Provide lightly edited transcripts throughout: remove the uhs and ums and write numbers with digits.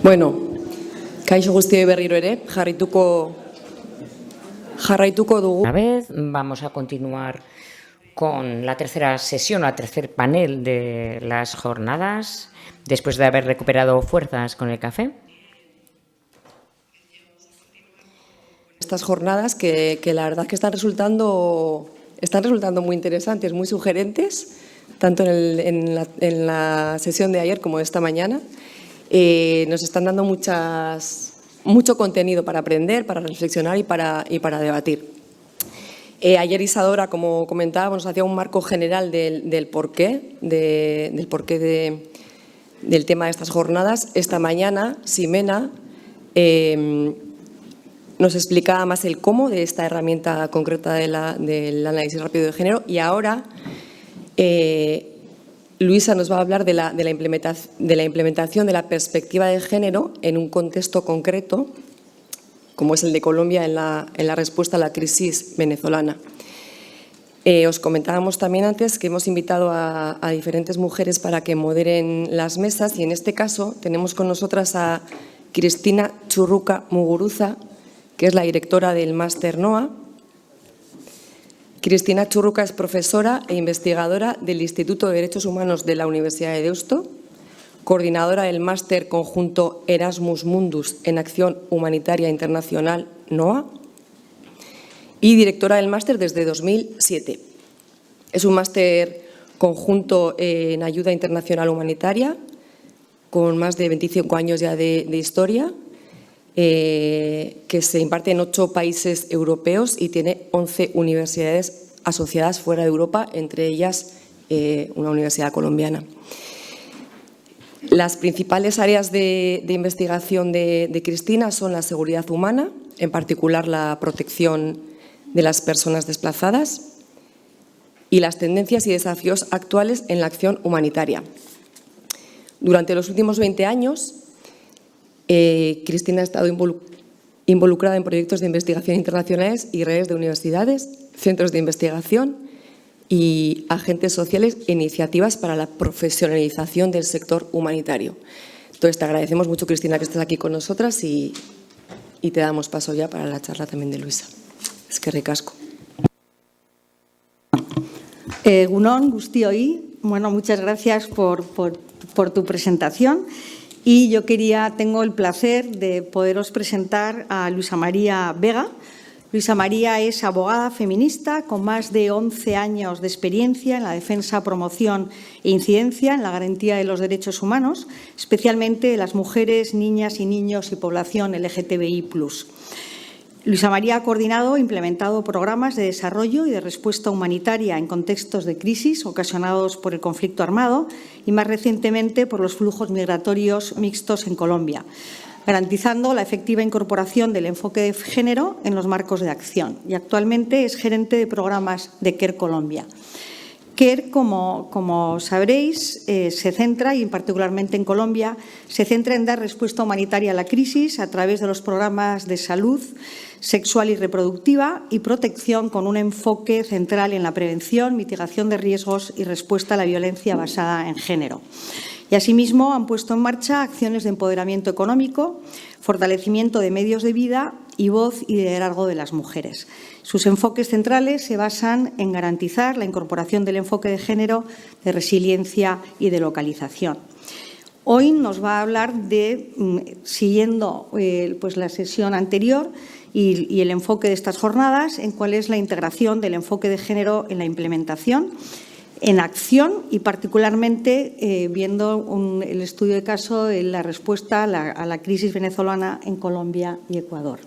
Bueno, kaixo guztioi berriro ere, jarraituko dugu. Una vez vamos a continuar con la tercera sesión, la tercer panel de las jornadas, después de haber recuperado fuerzas con el café. Estas jornadas que la verdad que están resultando muy interesantes, muy sugerentes, tanto en la sesión de ayer como de esta mañana. Nos están dando mucho contenido para aprender, para reflexionar y para debatir. Ayer Isadora, como comentábamos, nos hacía un marco general del porqué del tema de estas jornadas. Esta mañana, Ximena nos explicaba más el cómo de esta herramienta concreta del análisis rápido de género, y ahora Luisa nos va a hablar de la implementación de la perspectiva de género en un contexto concreto, como es el de Colombia en la respuesta a la crisis venezolana. Os comentábamos también antes que hemos invitado a diferentes mujeres para que moderen las mesas, y en este caso tenemos con nosotras a Cristina Churruca Muguruza, que es la directora del Máster NOA. Cristina Churruca es profesora e investigadora del Instituto de Derechos Humanos de la Universidad de Deusto, coordinadora del Máster Conjunto Erasmus Mundus en Acción Humanitaria Internacional NOA y directora del máster desde 2007. Es un máster conjunto en ayuda internacional humanitaria con más de 25 años ya de historia, que se imparte en 8 países europeos y tiene 11 universidades asociadas fuera de Europa, entre ellas una universidad colombiana. Las principales áreas de investigación de Cristina son la seguridad humana, en particular la protección de las personas desplazadas, y las tendencias y desafíos actuales en la acción humanitaria. Durante los últimos 20 años, Cristina ha estado involucrada en proyectos de investigación internacionales y redes de universidades, centros de investigación y agentes sociales e iniciativas para la profesionalización del sector humanitario. Entonces, te agradecemos mucho, Cristina, que estés aquí con nosotras y te damos paso ya para la charla también de Luisa. Eskerrik asko. Egunon, guztioi. Bueno, muchas gracias por tu presentación. Y yo tengo el placer de poderos presentar a Luisa María Vega. Luisa María es abogada feminista con más de 11 años de experiencia en la defensa, promoción e incidencia en la garantía de los derechos humanos, especialmente de las mujeres, niñas y niños y población LGTBI+. Luisa María ha coordinado e implementado programas de desarrollo y de respuesta humanitaria en contextos de crisis ocasionados por el conflicto armado y, más recientemente, por los flujos migratorios mixtos en Colombia, garantizando la efectiva incorporación del enfoque de género en los marcos de acción. Y actualmente es gerente de programas de CARE Colombia. CARE, como sabréis, se centra, y particularmente en Colombia, se centra en dar respuesta humanitaria a la crisis a través de los programas de salud sexual y reproductiva y protección, con un enfoque central en la prevención, mitigación de riesgos y respuesta a la violencia basada en género. Y asimismo han puesto en marcha acciones de empoderamiento económico, fortalecimiento de medios de vida y voz y liderazgo de las mujeres. Sus enfoques centrales se basan en garantizar la incorporación del enfoque de género, de resiliencia y de localización. Hoy nos va a hablar siguiendo la sesión anterior y el enfoque de estas jornadas, en cuál es la integración del enfoque de género en la implementación, en acción y particularmente viendo el estudio de caso en la respuesta a la crisis venezolana en Colombia y Ecuador.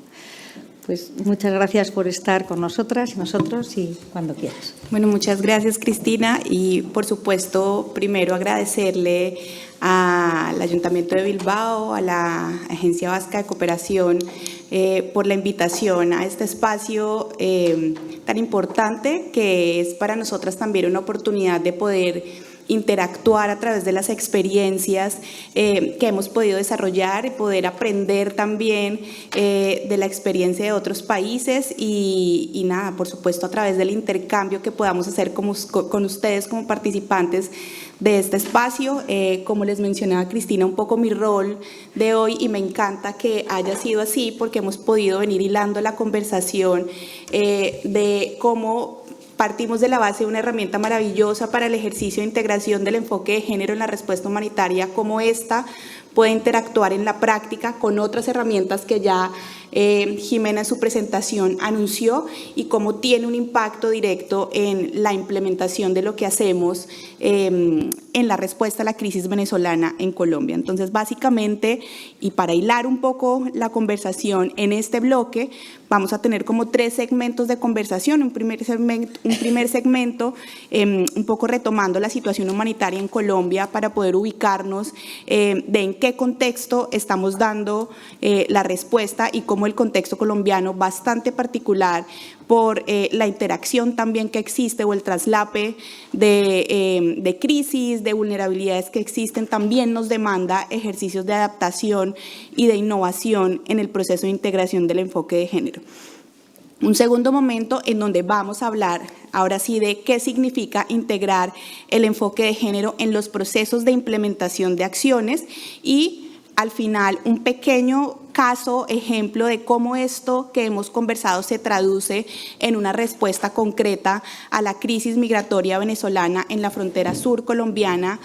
Pues muchas gracias por estar con nosotras y nosotros, y cuando quieras. Bueno, muchas gracias, Cristina, y por supuesto primero agradecerle al Ayuntamiento de Bilbao, a la Agencia Vasca de Cooperación por la invitación a este espacio tan importante, que es para nosotras también una oportunidad de poder interactuar a través de las experiencias que hemos podido desarrollar y poder aprender también de la experiencia de otros países y nada, por supuesto, a través del intercambio que podamos hacer con ustedes como participantes de este espacio. Como les mencionaba Cristina, un poco mi rol de hoy, y me encanta que haya sido así porque hemos podido venir hilando la conversación de cómo partimos de la base de una herramienta maravillosa para el ejercicio de integración del enfoque de género en la respuesta humanitaria, cómo esta puede interactuar en la práctica con otras herramientas que ya Jimena en su presentación anunció, y cómo tiene un impacto directo en la implementación de lo que hacemos en la respuesta a la crisis venezolana en Colombia. Entonces, básicamente, y para hilar un poco la conversación en este bloque, vamos a tener como 3 segmentos de conversación. Un primer segmento un poco retomando la situación humanitaria en Colombia para poder ubicarnos de en qué contexto estamos dando la respuesta y cómo el contexto colombiano, bastante particular por la interacción también que existe o el traslape de crisis, de vulnerabilidades que existen, también nos demanda ejercicios de adaptación y de innovación en el proceso de integración del enfoque de género. Un segundo momento en donde vamos a hablar ahora sí de qué significa integrar el enfoque de género en los procesos de implementación de acciones, y al final un pequeño caso, ejemplo de cómo esto que hemos conversado se traduce en una respuesta concreta a la crisis migratoria venezolana en la frontera sur colombiana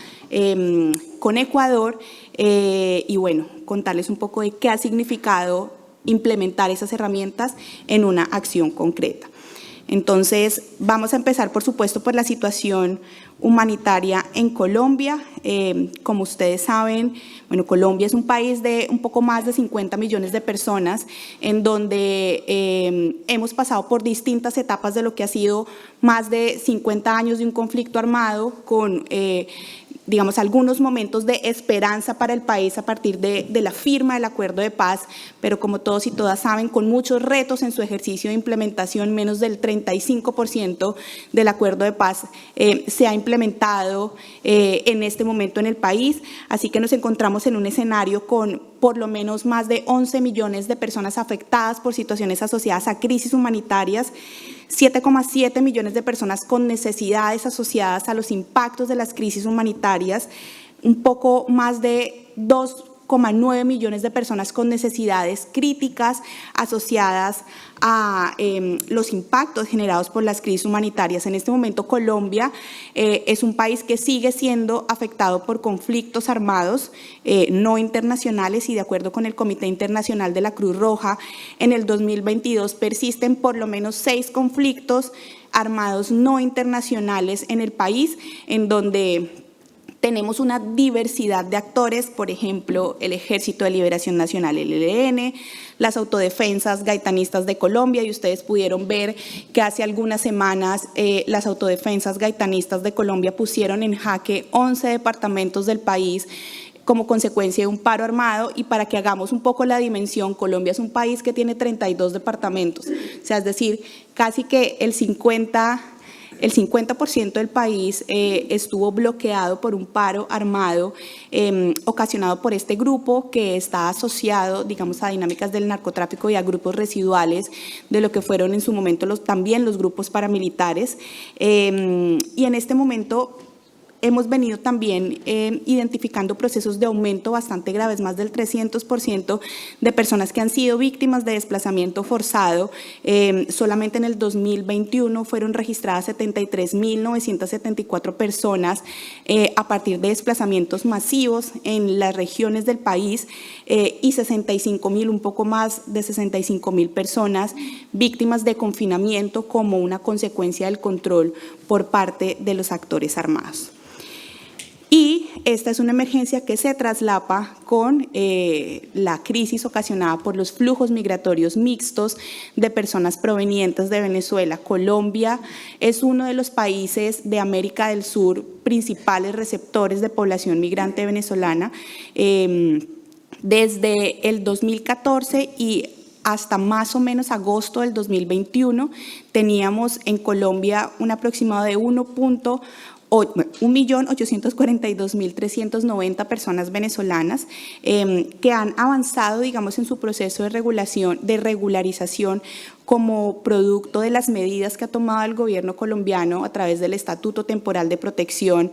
con Ecuador, y bueno, contarles un poco de qué ha significado implementar esas herramientas en una acción concreta. Entonces, vamos a empezar, por supuesto, por la situación humanitaria en Colombia. Como ustedes saben, bueno, Colombia es un país de un poco más de 50 millones de personas, en donde hemos pasado por distintas etapas de lo que ha sido más de 50 años de un conflicto armado con digamos, algunos momentos de esperanza para el país a partir de la firma del acuerdo de paz, pero como todos y todas saben, con muchos retos en su ejercicio de implementación. Menos del 35% del acuerdo de paz se ha implementado en este momento en el país, así que nos encontramos en un escenario con por lo menos más de 11 millones de personas afectadas por situaciones asociadas a crisis humanitarias, 7,7 millones de personas con necesidades asociadas a los impactos de las crisis humanitarias, un poco más de 2,9 millones de personas con necesidades críticas asociadas a los impactos generados por las crisis humanitarias. En este momento Colombia es un país que sigue siendo afectado por conflictos armados no internacionales, y de acuerdo con el Comité Internacional de la Cruz Roja, en el 2022 persisten por lo menos 6 conflictos armados no internacionales en el país, en donde tenemos una diversidad de actores, por ejemplo, el Ejército de Liberación Nacional, el ELN, las autodefensas gaitanistas de Colombia, y ustedes pudieron ver que hace algunas semanas las autodefensas gaitanistas de Colombia pusieron en jaque 11 departamentos del país como consecuencia de un paro armado. Y para que hagamos un poco la dimensión, Colombia es un país que tiene 32 departamentos, o sea, es decir, casi que el 50% del país estuvo bloqueado por un paro armado ocasionado por este grupo que está asociado, digamos, a dinámicas del narcotráfico y a grupos residuales de lo que fueron en su momento también los grupos paramilitares. Y en este momento hemos venido también identificando procesos de aumento bastante graves, más del 300% de personas que han sido víctimas de desplazamiento forzado. Solamente en el 2021 fueron registradas 73.974 personas a partir de desplazamientos masivos en las regiones del país, y 65.000, un poco más de 65.000 personas víctimas de confinamiento como una consecuencia del control por parte de los actores armados. Y esta es una emergencia que se traslapa con la crisis ocasionada por los flujos migratorios mixtos de personas provenientes de Venezuela. Colombia es uno de los países de América del Sur principales receptores de población migrante venezolana. Desde el 2014 y hasta más o menos agosto del 2021 teníamos en Colombia un aproximado de 1.8 1.842.390 personas venezolanas que han avanzado, digamos, en su proceso de regularización como producto de las medidas que ha tomado el gobierno colombiano a través del Estatuto Temporal de Protección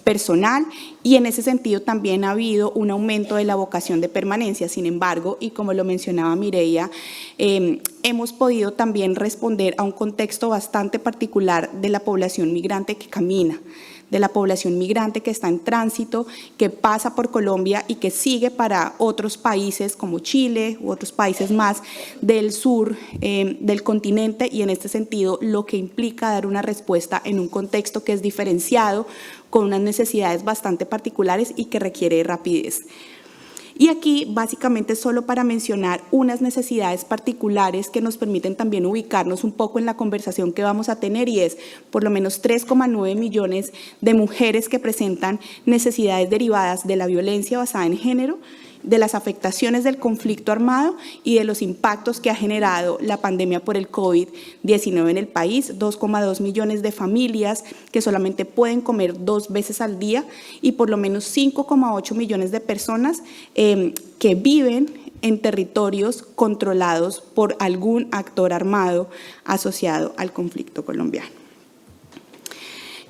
Personal, y en ese sentido también ha habido un aumento de la vocación de permanencia. Sin embargo, y como lo mencionaba Mireia, hemos podido también responder a un contexto bastante particular de la población migrante que camina, de la población migrante que está en tránsito, que pasa por Colombia y que sigue para otros países como Chile u otros países más del sur del continente, y en este sentido lo que implica dar una respuesta en un contexto que es diferenciado, con unas necesidades bastante particulares y que requiere rapidez. Y aquí básicamente solo para mencionar unas necesidades particulares que nos permiten también ubicarnos un poco en la conversación que vamos a tener, y es por lo menos 3,9 millones de mujeres que presentan necesidades derivadas de la violencia basada en género, de las afectaciones del conflicto armado y de los impactos que ha generado la pandemia por el COVID-19 en el país, 2,2 millones de familias que solamente pueden comer 2 veces al día, y por lo menos 5,8 millones de personas que viven en territorios controlados por algún actor armado asociado al conflicto colombiano.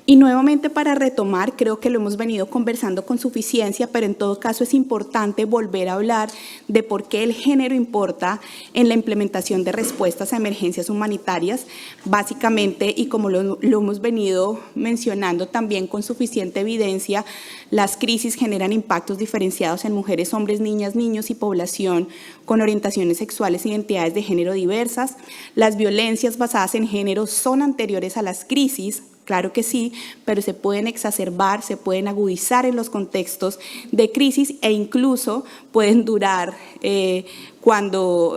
Y nuevamente, para retomar, creo que lo hemos venido conversando con suficiencia, pero en todo caso es importante volver a hablar de por qué el género importa en la implementación de respuestas a emergencias humanitarias. Básicamente, y como lo hemos venido mencionando también con suficiente evidencia, las crisis generan impactos diferenciados en mujeres, hombres, niñas, niños y población con orientaciones sexuales e identidades de género diversas. Las violencias basadas en género son anteriores a las crisis, claro que sí, pero se pueden exacerbar, se pueden agudizar en los contextos de crisis, e incluso pueden durar cuando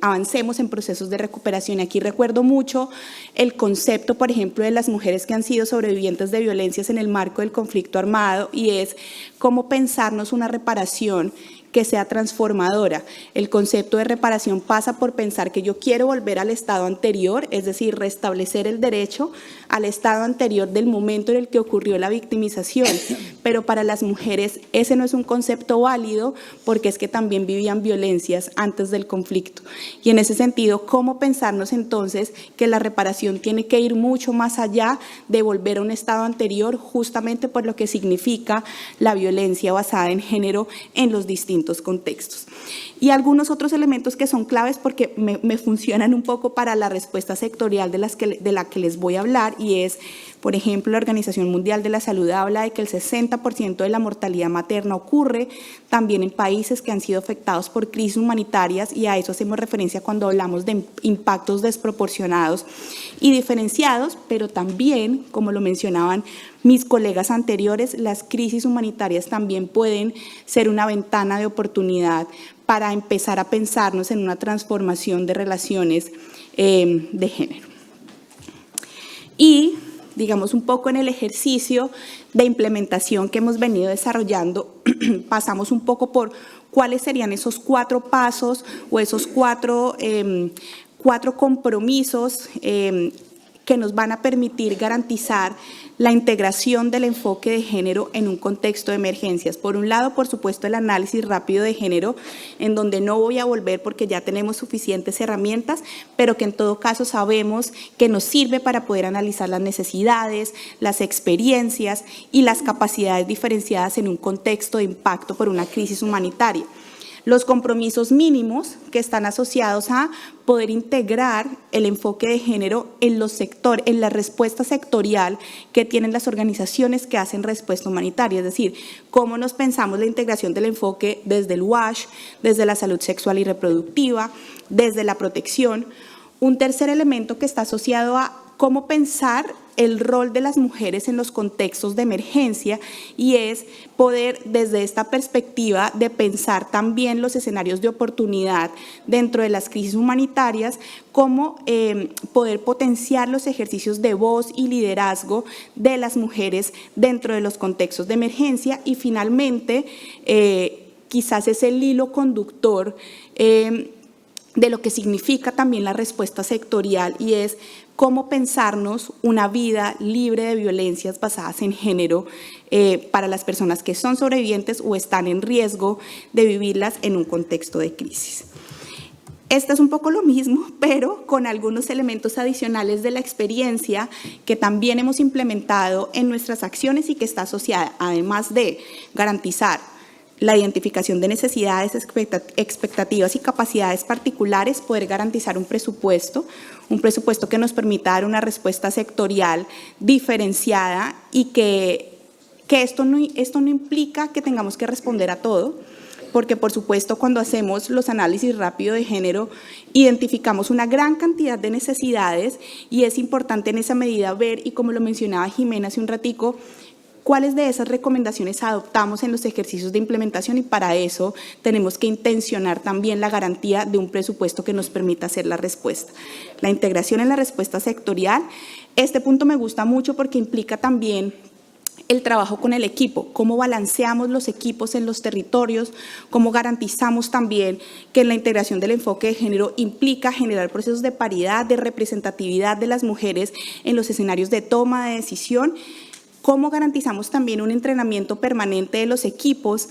avancemos en procesos de recuperación. Aquí recuerdo mucho el concepto, por ejemplo, de las mujeres que han sido sobrevivientes de violencias en el marco del conflicto armado, y es cómo pensarnos una reparación que sea transformadora. El concepto de reparación pasa por pensar que yo quiero volver al estado anterior, es decir, restablecer el derecho al estado anterior del momento en el que ocurrió la victimización, pero para las mujeres ese no es un concepto válido, porque es que también vivían violencias antes del conflicto. Y en ese sentido, ¿cómo pensarnos entonces que la reparación tiene que ir mucho más allá de volver a un estado anterior, justamente por lo que significa la violencia basada en género en los distintos contextos? Y algunos otros elementos que son claves porque me funcionan un poco para la respuesta sectorial de la que les voy a hablar, y es, por ejemplo, la Organización Mundial de la Salud habla de que el 60% de la mortalidad materna ocurre también en países que han sido afectados por crisis humanitarias, y a eso hacemos referencia cuando hablamos de impactos desproporcionados y diferenciados, pero también, como lo mencionaban mis colegas anteriores, las crisis humanitarias también pueden ser una ventana de oportunidad para empezar a pensarnos en una transformación de relaciones de género. Y, digamos, un poco en el ejercicio de implementación que hemos venido desarrollando, pasamos un poco por cuáles serían esos 4 pasos o esos cuatro compromisos que nos van a permitir garantizar la integración del enfoque de género en un contexto de emergencias. Por un lado, por supuesto, el análisis rápido de género, en donde no voy a volver porque ya tenemos suficientes herramientas, pero que en todo caso sabemos que nos sirve para poder analizar las necesidades, las experiencias y las capacidades diferenciadas en un contexto de impacto por una crisis humanitaria. Los compromisos mínimos que están asociados a poder integrar el enfoque de género en la respuesta sectorial que tienen las organizaciones que hacen respuesta humanitaria, es decir, cómo nos pensamos la integración del enfoque desde el WASH, desde la salud sexual y reproductiva, desde la protección. Un tercer elemento que está asociado a cómo pensar el rol de las mujeres en los contextos de emergencia, y es poder, desde esta perspectiva de pensar también los escenarios de oportunidad dentro de las crisis humanitarias, cómo poder potenciar los ejercicios de voz y liderazgo de las mujeres dentro de los contextos de emergencia. Y finalmente, quizás es el hilo conductor de lo que significa también la respuesta sectorial, y es cómo pensarnos una vida libre de violencias basadas en género para las personas que son sobrevivientes o están en riesgo de vivirlas en un contexto de crisis. Este es un poco lo mismo, pero con algunos elementos adicionales de la experiencia que también hemos implementado en nuestras acciones y que está asociada, además de garantizar la identificación de necesidades, expectativas y capacidades particulares, poder garantizar un presupuesto que nos permita dar una respuesta sectorial diferenciada y que esto no implica que tengamos que responder a todo, porque por supuesto cuando hacemos los análisis rápidos de género identificamos una gran cantidad de necesidades y es importante en esa medida ver, y como lo mencionaba Jimena hace un ratico, cuáles de esas recomendaciones adoptamos en los ejercicios de implementación, y para eso tenemos que intencionar también la garantía de un presupuesto que nos permita hacer la respuesta. La integración en la respuesta sectorial, este punto me gusta mucho porque implica también el trabajo con el equipo, cómo balanceamos los equipos en los territorios, cómo garantizamos también que la integración del enfoque de género implica generar procesos de paridad, de representatividad de las mujeres en los escenarios de toma de decisión, cómo garantizamos también un entrenamiento permanente de los equipos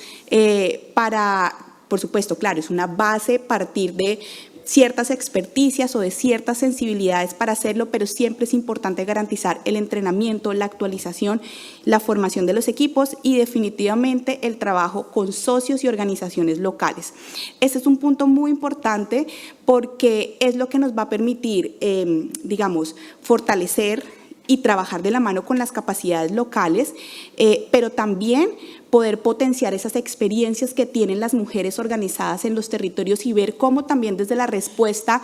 para, por supuesto, claro, es una base partir de ciertas experticias o de ciertas sensibilidades para hacerlo, pero siempre es importante garantizar el entrenamiento, la actualización, la formación de los equipos y definitivamente el trabajo con socios y organizaciones locales. Este es un punto muy importante porque es lo que nos va a permitir, digamos, fortalecer y trabajar de la mano con las capacidades locales, pero también poder potenciar esas experiencias que tienen las mujeres organizadas en los territorios y ver cómo también desde la respuesta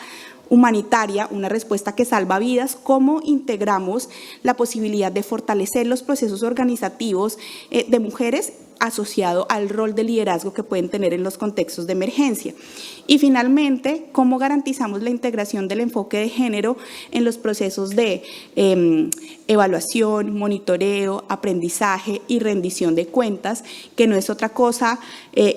humanitaria, una respuesta que salva vidas, cómo integramos la posibilidad de fortalecer los procesos organizativos de mujeres asociado al rol de liderazgo que pueden tener en los contextos de emergencia. Y finalmente, cómo garantizamos la integración del enfoque de género en los procesos de evaluación, monitoreo, aprendizaje y rendición de cuentas, que no es otra cosa,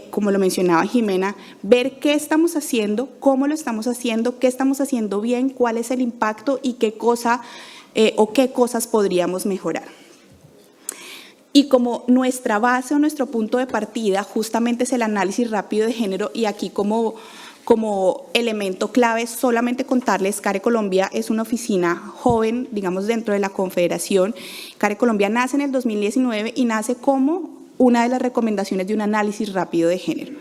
como lo mencionaba Jimena, ver qué estamos haciendo, cómo lo estamos haciendo, qué estamos haciendo bien, cuál es el impacto y qué cosa o qué cosas podríamos mejorar. Y como nuestra base o nuestro punto de partida justamente es el análisis rápido de género, y aquí como elemento clave solamente contarles, CARE Colombia es una oficina joven, digamos, dentro de la Confederación. CARE Colombia nace en el 2019 y nace como una de las recomendaciones de un análisis rápido de género.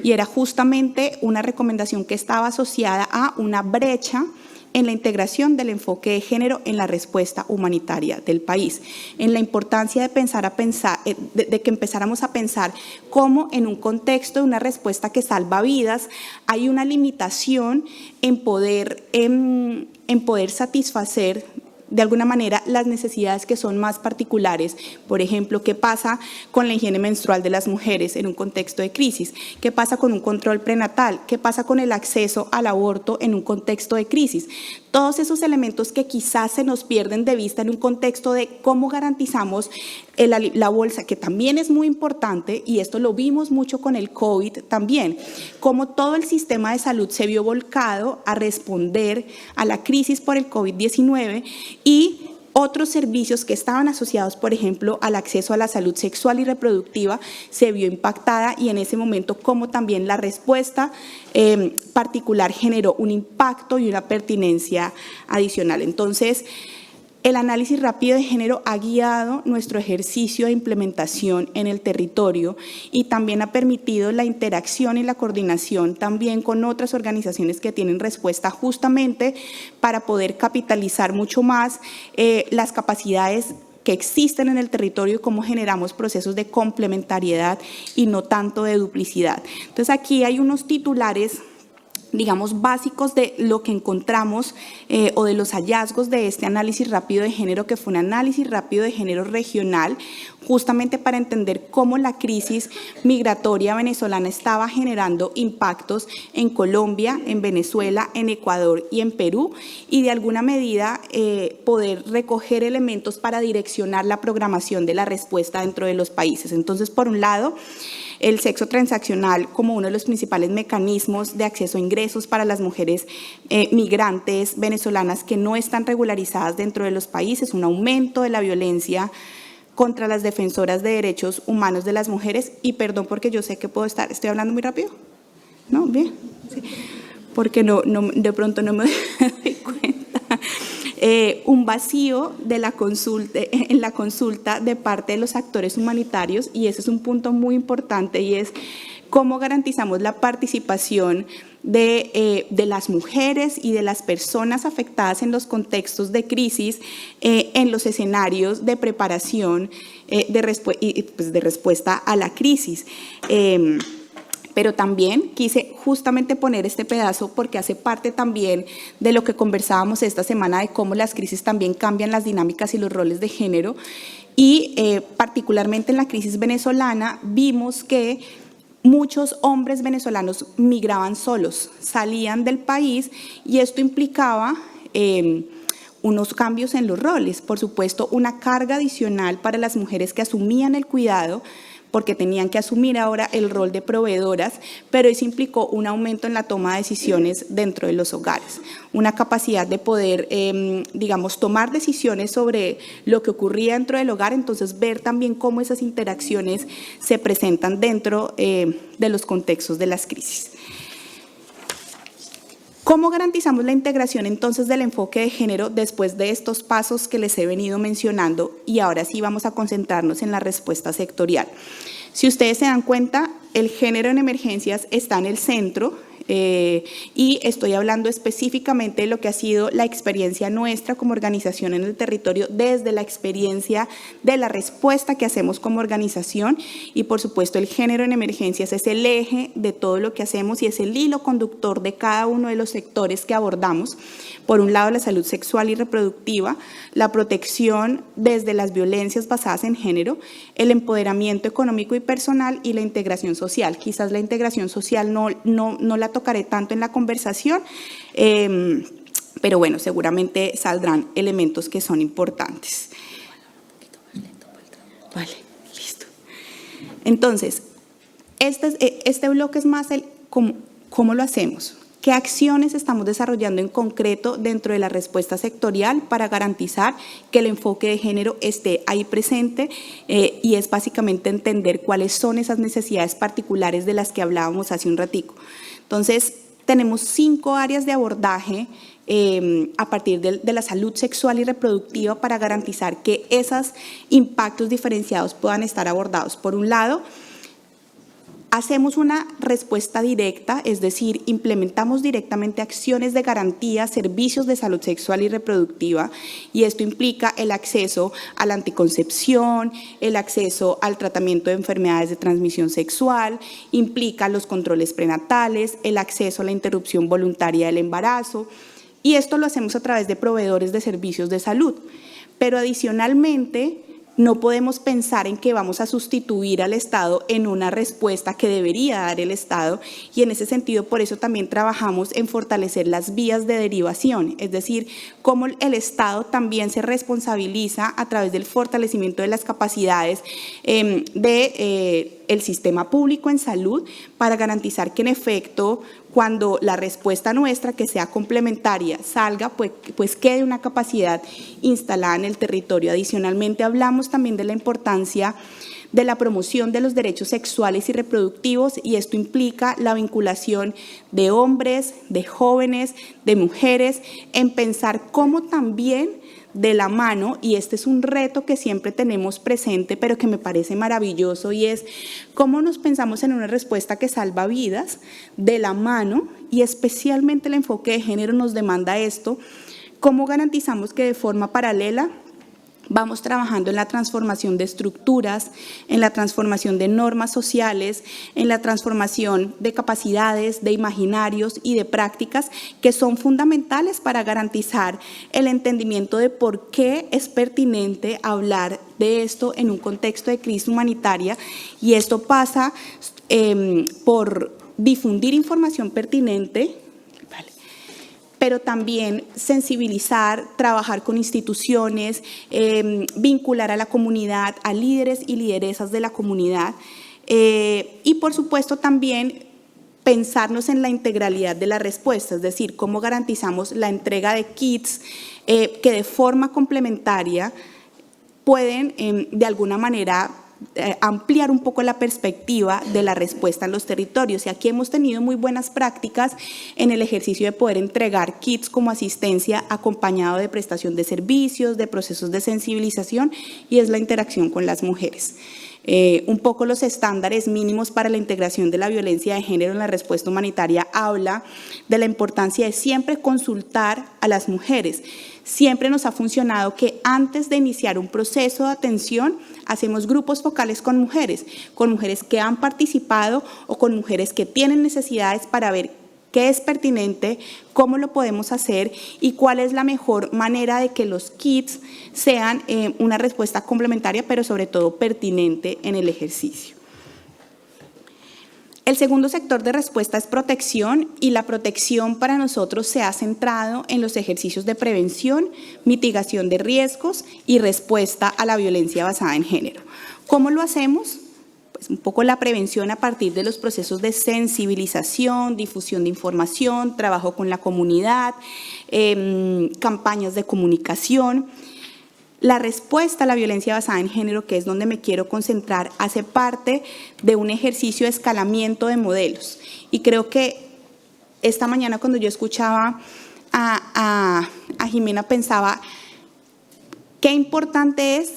Y era justamente una recomendación que estaba asociada a una brecha en la integración del enfoque de género en la respuesta humanitaria del país, en la importancia de de que empezáramos a pensar cómo en un contexto de una respuesta que salva vidas hay una limitación en poder satisfacer de alguna manera las necesidades que son más particulares. Por ejemplo, ¿qué pasa con la higiene menstrual de las mujeres en un contexto de crisis? ¿Qué pasa con un control prenatal? ¿Qué pasa con el acceso al aborto en un contexto de crisis? Todos esos elementos que quizás se nos pierden de vista en un contexto de cómo garantizamos la bolsa, que también es muy importante, y esto lo vimos mucho con el COVID también, cómo todo el sistema de salud se vio volcado a responder a la crisis por el COVID-19 y otros servicios que estaban asociados, por ejemplo, al acceso a la salud sexual y reproductiva, se vio impactada, y en ese momento como también la respuesta particular generó un impacto y una pertinencia adicional. Entonces, el análisis rápido de género ha guiado nuestro ejercicio de implementación en el territorio y también ha permitido la interacción y la coordinación también con otras organizaciones que tienen respuesta justamente para poder capitalizar mucho más las capacidades que existen en el territorio y cómo generamos procesos de complementariedad y no tanto de duplicidad. Entonces aquí hay unos titulares, digamos, básicos de lo que encontramos o de los hallazgos de este análisis rápido de género, que fue un análisis rápido de género regional, justamente para entender cómo la crisis migratoria venezolana estaba generando impactos en Colombia, en Venezuela, en Ecuador y en Perú, y de alguna medida poder recoger elementos para direccionar la programación de la respuesta dentro de los países. Entonces, por un lado, el sexo transaccional como uno de los principales mecanismos de acceso a ingresos para las mujeres migrantes venezolanas que no están regularizadas dentro de los países, un aumento de la violencia contra las defensoras de derechos humanos de las mujeres, y perdón porque yo sé que estoy hablando muy rápido, ¿no? Bien, sí. Porque de pronto no me doy cuenta. Un vacío de en la consulta de parte de los actores humanitarios, y ese es un punto muy importante, y es cómo garantizamos la participación de las mujeres y de las personas afectadas en los contextos de crisis, en los escenarios de preparación de respuesta a la crisis. Pero también quise justamente poner este pedazo porque hace parte también de lo que conversábamos esta semana, de cómo las crisis también cambian las dinámicas y los roles de género, y particularmente en la crisis venezolana vimos que muchos hombres venezolanos migraban solos, salían del país, y esto implicaba unos cambios en los roles, por supuesto una carga adicional para las mujeres que asumían el cuidado, porque tenían que asumir ahora el rol de proveedoras, pero eso implicó un aumento en la toma de decisiones dentro de los hogares, una capacidad de poder, digamos, tomar decisiones sobre lo que ocurría dentro del hogar, entonces ver también cómo esas interacciones se presentan dentro de los contextos de las crisis. ¿Cómo garantizamos la integración entonces del enfoque de género después de estos pasos que les he venido mencionando? Y ahora sí vamos a concentrarnos en la respuesta sectorial. Si ustedes se dan cuenta, el género en emergencias está en el centro, y estoy hablando específicamente de lo que ha sido la experiencia nuestra como organización en el territorio, desde la experiencia de la respuesta que hacemos como organización, y por supuesto el género en emergencias es el eje de todo lo que hacemos y es el hilo conductor de cada uno de los sectores que abordamos. Por un lado, la salud sexual y reproductiva, la protección desde las violencias basadas en género, el empoderamiento económico y personal y la integración social. Quizás la integración social no la tocaré tanto en la conversación, pero bueno, seguramente saldrán elementos que son importantes. Vale, listo. Entonces, este bloque es más el cómo lo hacemos. ¿Qué acciones estamos desarrollando en concreto dentro de la respuesta sectorial para garantizar que el enfoque de género esté ahí presente? Y es básicamente entender cuáles son esas necesidades particulares de las que hablábamos hace un ratico. Entonces, tenemos 5 áreas de abordaje a partir de la salud sexual y reproductiva para garantizar que esos impactos diferenciados puedan estar abordados. Por un lado, hacemos una respuesta directa, es decir, implementamos directamente acciones de garantía, servicios de salud sexual y reproductiva, y esto implica el acceso a la anticoncepción, el acceso al tratamiento de enfermedades de transmisión sexual, implica los controles prenatales, el acceso a la interrupción voluntaria del embarazo, y esto lo hacemos a través de proveedores de servicios de salud. Pero adicionalmente, no podemos pensar en que vamos a sustituir al Estado en una respuesta que debería dar el Estado, y en ese sentido por eso también trabajamos en fortalecer las vías de derivación, es decir, cómo el Estado también se responsabiliza a través del fortalecimiento de las capacidades del sistema público en salud para garantizar que en efecto cuando la respuesta nuestra, que sea complementaria, salga, pues quede una capacidad instalada en el territorio. Adicionalmente, hablamos también de la importancia de la promoción de los derechos sexuales y reproductivos, y esto implica la vinculación de hombres, de jóvenes, de mujeres, en pensar cómo también de la mano, y este es un reto que siempre tenemos presente, pero que me parece maravilloso, y es cómo nos pensamos en una respuesta que salva vidas de la mano, y especialmente el enfoque de género nos demanda esto, cómo garantizamos que de forma paralela vamos trabajando en la transformación de estructuras, en la transformación de normas sociales, en la transformación de capacidades, de imaginarios y de prácticas que son fundamentales para garantizar el entendimiento de por qué es pertinente hablar de esto en un contexto de crisis humanitaria, y esto pasa por difundir información pertinente, pero también sensibilizar, trabajar con instituciones, vincular a la comunidad, a líderes y lideresas de la comunidad, y por supuesto también pensarnos en la integralidad de la respuesta, es decir, cómo garantizamos la entrega de kits que de forma complementaria pueden de alguna manera ampliar un poco la perspectiva de la respuesta en los territorios. Y aquí hemos tenido muy buenas prácticas en el ejercicio de poder entregar kits como asistencia acompañado de prestación de servicios, de procesos de sensibilización, y es la interacción con las mujeres. Un poco los estándares mínimos para la integración de la violencia de género en la respuesta humanitaria habla de la importancia de siempre consultar a las mujeres. Siempre nos ha funcionado que antes de iniciar un proceso de atención hacemos grupos focales con mujeres que han participado o con mujeres que tienen necesidades para ver qué es pertinente, cómo lo podemos hacer y cuál es la mejor manera de que los kits sean una respuesta complementaria, pero sobre todo pertinente en el ejercicio. El segundo sector de respuesta es protección, y la protección para nosotros se ha centrado en los ejercicios de prevención, mitigación de riesgos y respuesta a la violencia basada en género. ¿Cómo lo hacemos? Pues un poco la prevención a partir de los procesos de sensibilización, difusión de información, trabajo con la comunidad, campañas de comunicación. La respuesta a la violencia basada en género, que es donde me quiero concentrar, hace parte de un ejercicio de escalamiento de modelos. Y creo que esta mañana cuando yo escuchaba a Jimena pensaba qué importante es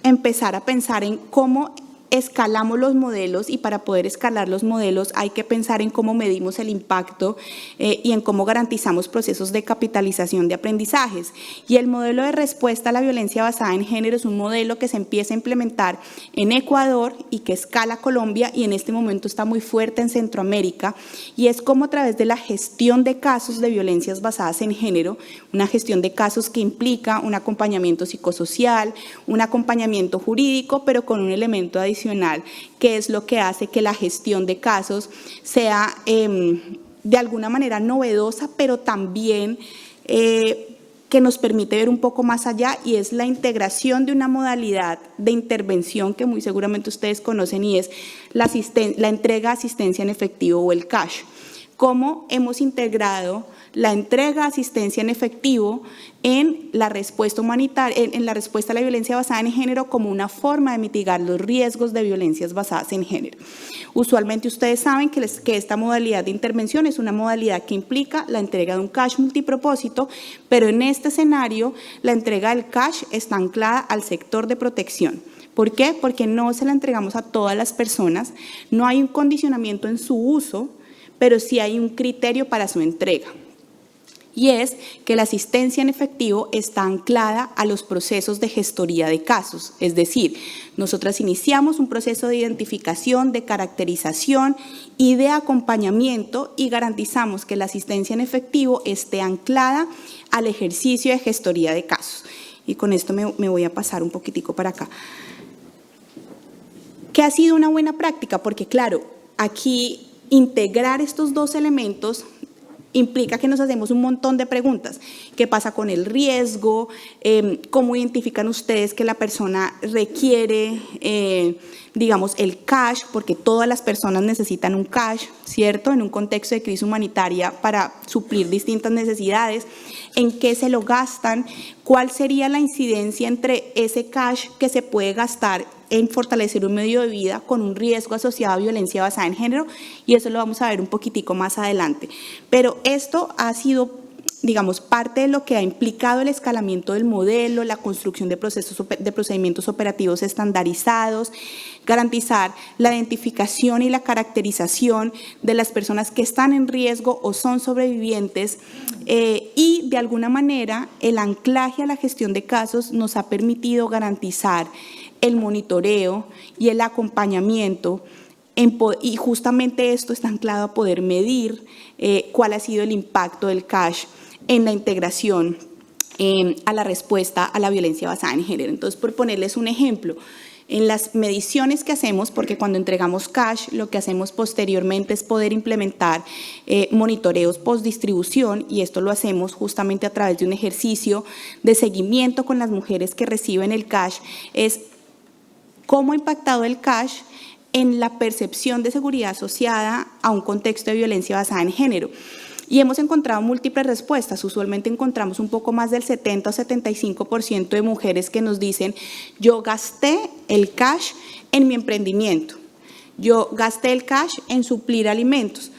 empezar a pensar en cómo escalamos los modelos, y para poder escalar los modelos hay que pensar en cómo medimos el impacto y en cómo garantizamos procesos de capitalización de aprendizajes. Y el modelo de respuesta a la violencia basada en género es un modelo que se empieza a implementar en Ecuador y que escala Colombia, y en este momento está muy fuerte en Centroamérica, y es como a través de la gestión de casos de violencias basadas en género, una gestión de casos que implica un acompañamiento psicosocial, un acompañamiento jurídico, pero con un elemento adicional, que es lo que hace que la gestión de casos sea de alguna manera novedosa, pero también que nos permite ver un poco más allá, y es la integración de una modalidad de intervención que muy seguramente ustedes conocen, y es la entrega de asistencia en efectivo o el cash. Cómo hemos integrado la entrega de asistencia en efectivo en la respuesta humanitaria, en la respuesta a la violencia basada en género, como una forma de mitigar los riesgos de violencias basadas en género. Usualmente ustedes saben que esta modalidad de intervención es una modalidad que implica la entrega de un cash multipropósito, pero en este escenario la entrega del cash está anclada al sector de protección. ¿Por qué? Porque no se la entregamos a todas las personas, no hay un condicionamiento en su uso, pero sí hay un criterio para su entrega. Y es que la asistencia en efectivo está anclada a los procesos de gestoría de casos. Es decir, nosotras iniciamos un proceso de identificación, de caracterización y de acompañamiento, y garantizamos que la asistencia en efectivo esté anclada al ejercicio de gestoría de casos. Y con esto me voy a pasar un poquitico para acá. ¿Qué ha sido una buena práctica? Porque claro, aquí integrar estos dos elementos implica que nos hacemos un montón de preguntas. ¿Qué pasa con el riesgo? ¿Cómo identifican ustedes que la persona requiere, digamos, el cash? Porque todas las personas necesitan un cash, ¿cierto? En un contexto de crisis humanitaria para suplir distintas necesidades. ¿En qué se lo gastan? ¿Cuál sería la incidencia entre ese cash que se puede gastar en fortalecer un medio de vida con un riesgo asociado a violencia basada en género? Y eso lo vamos a ver un poquitico más adelante. Pero esto ha sido, digamos, parte de lo que ha implicado el escalamiento del modelo, la construcción de procedimientos operativos estandarizados, garantizar la identificación y la caracterización de las personas que están en riesgo o son sobrevivientes, y de alguna manera el anclaje a la gestión de casos nos ha permitido garantizar el monitoreo y el acompañamiento, y justamente esto está anclado a poder medir cuál ha sido el impacto del cash en la integración a la respuesta a la violencia basada en género. Entonces, por ponerles un ejemplo, en las mediciones que hacemos, porque cuando entregamos cash, lo que hacemos posteriormente es poder implementar monitoreos post-distribución, y esto lo hacemos justamente a través de un ejercicio de seguimiento con las mujeres que reciben el cash, es cómo ha impactado el cash en la percepción de seguridad asociada a un contexto de violencia basada en género. Y hemos encontrado múltiples respuestas. Usualmente encontramos un poco más del 70 o 75% de mujeres que nos dicen: yo gasté el cash en mi emprendimiento, yo gasté el cash en suplir alimentos.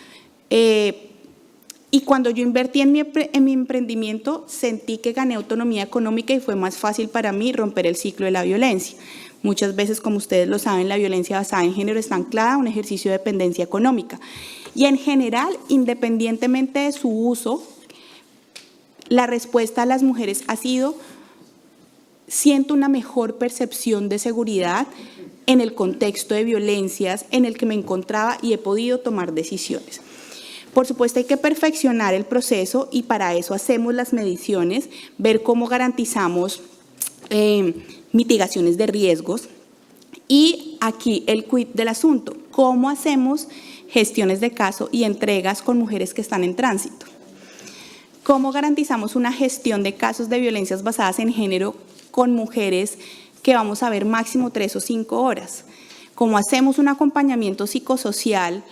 Y cuando yo invertí en mi emprendimiento, sentí que gané autonomía económica y fue más fácil para mí romper el ciclo de la violencia. Muchas veces, como ustedes lo saben, la violencia basada en género está anclada a un ejercicio de dependencia económica. Y en general, independientemente de su uso, la respuesta a las mujeres ha sido: siento una mejor percepción de seguridad en el contexto de violencias en el que me encontraba y he podido tomar decisiones. Por supuesto, hay que perfeccionar el proceso y para eso hacemos las mediciones, ver cómo garantizamos mitigaciones de riesgos. Y aquí el quid del asunto: ¿cómo hacemos gestiones de caso y entregas con mujeres que están en tránsito? ¿Cómo garantizamos una gestión de casos de violencias basadas en género con mujeres que vamos a ver máximo 3 o 5 horas? ¿Cómo hacemos un acompañamiento psicosocial?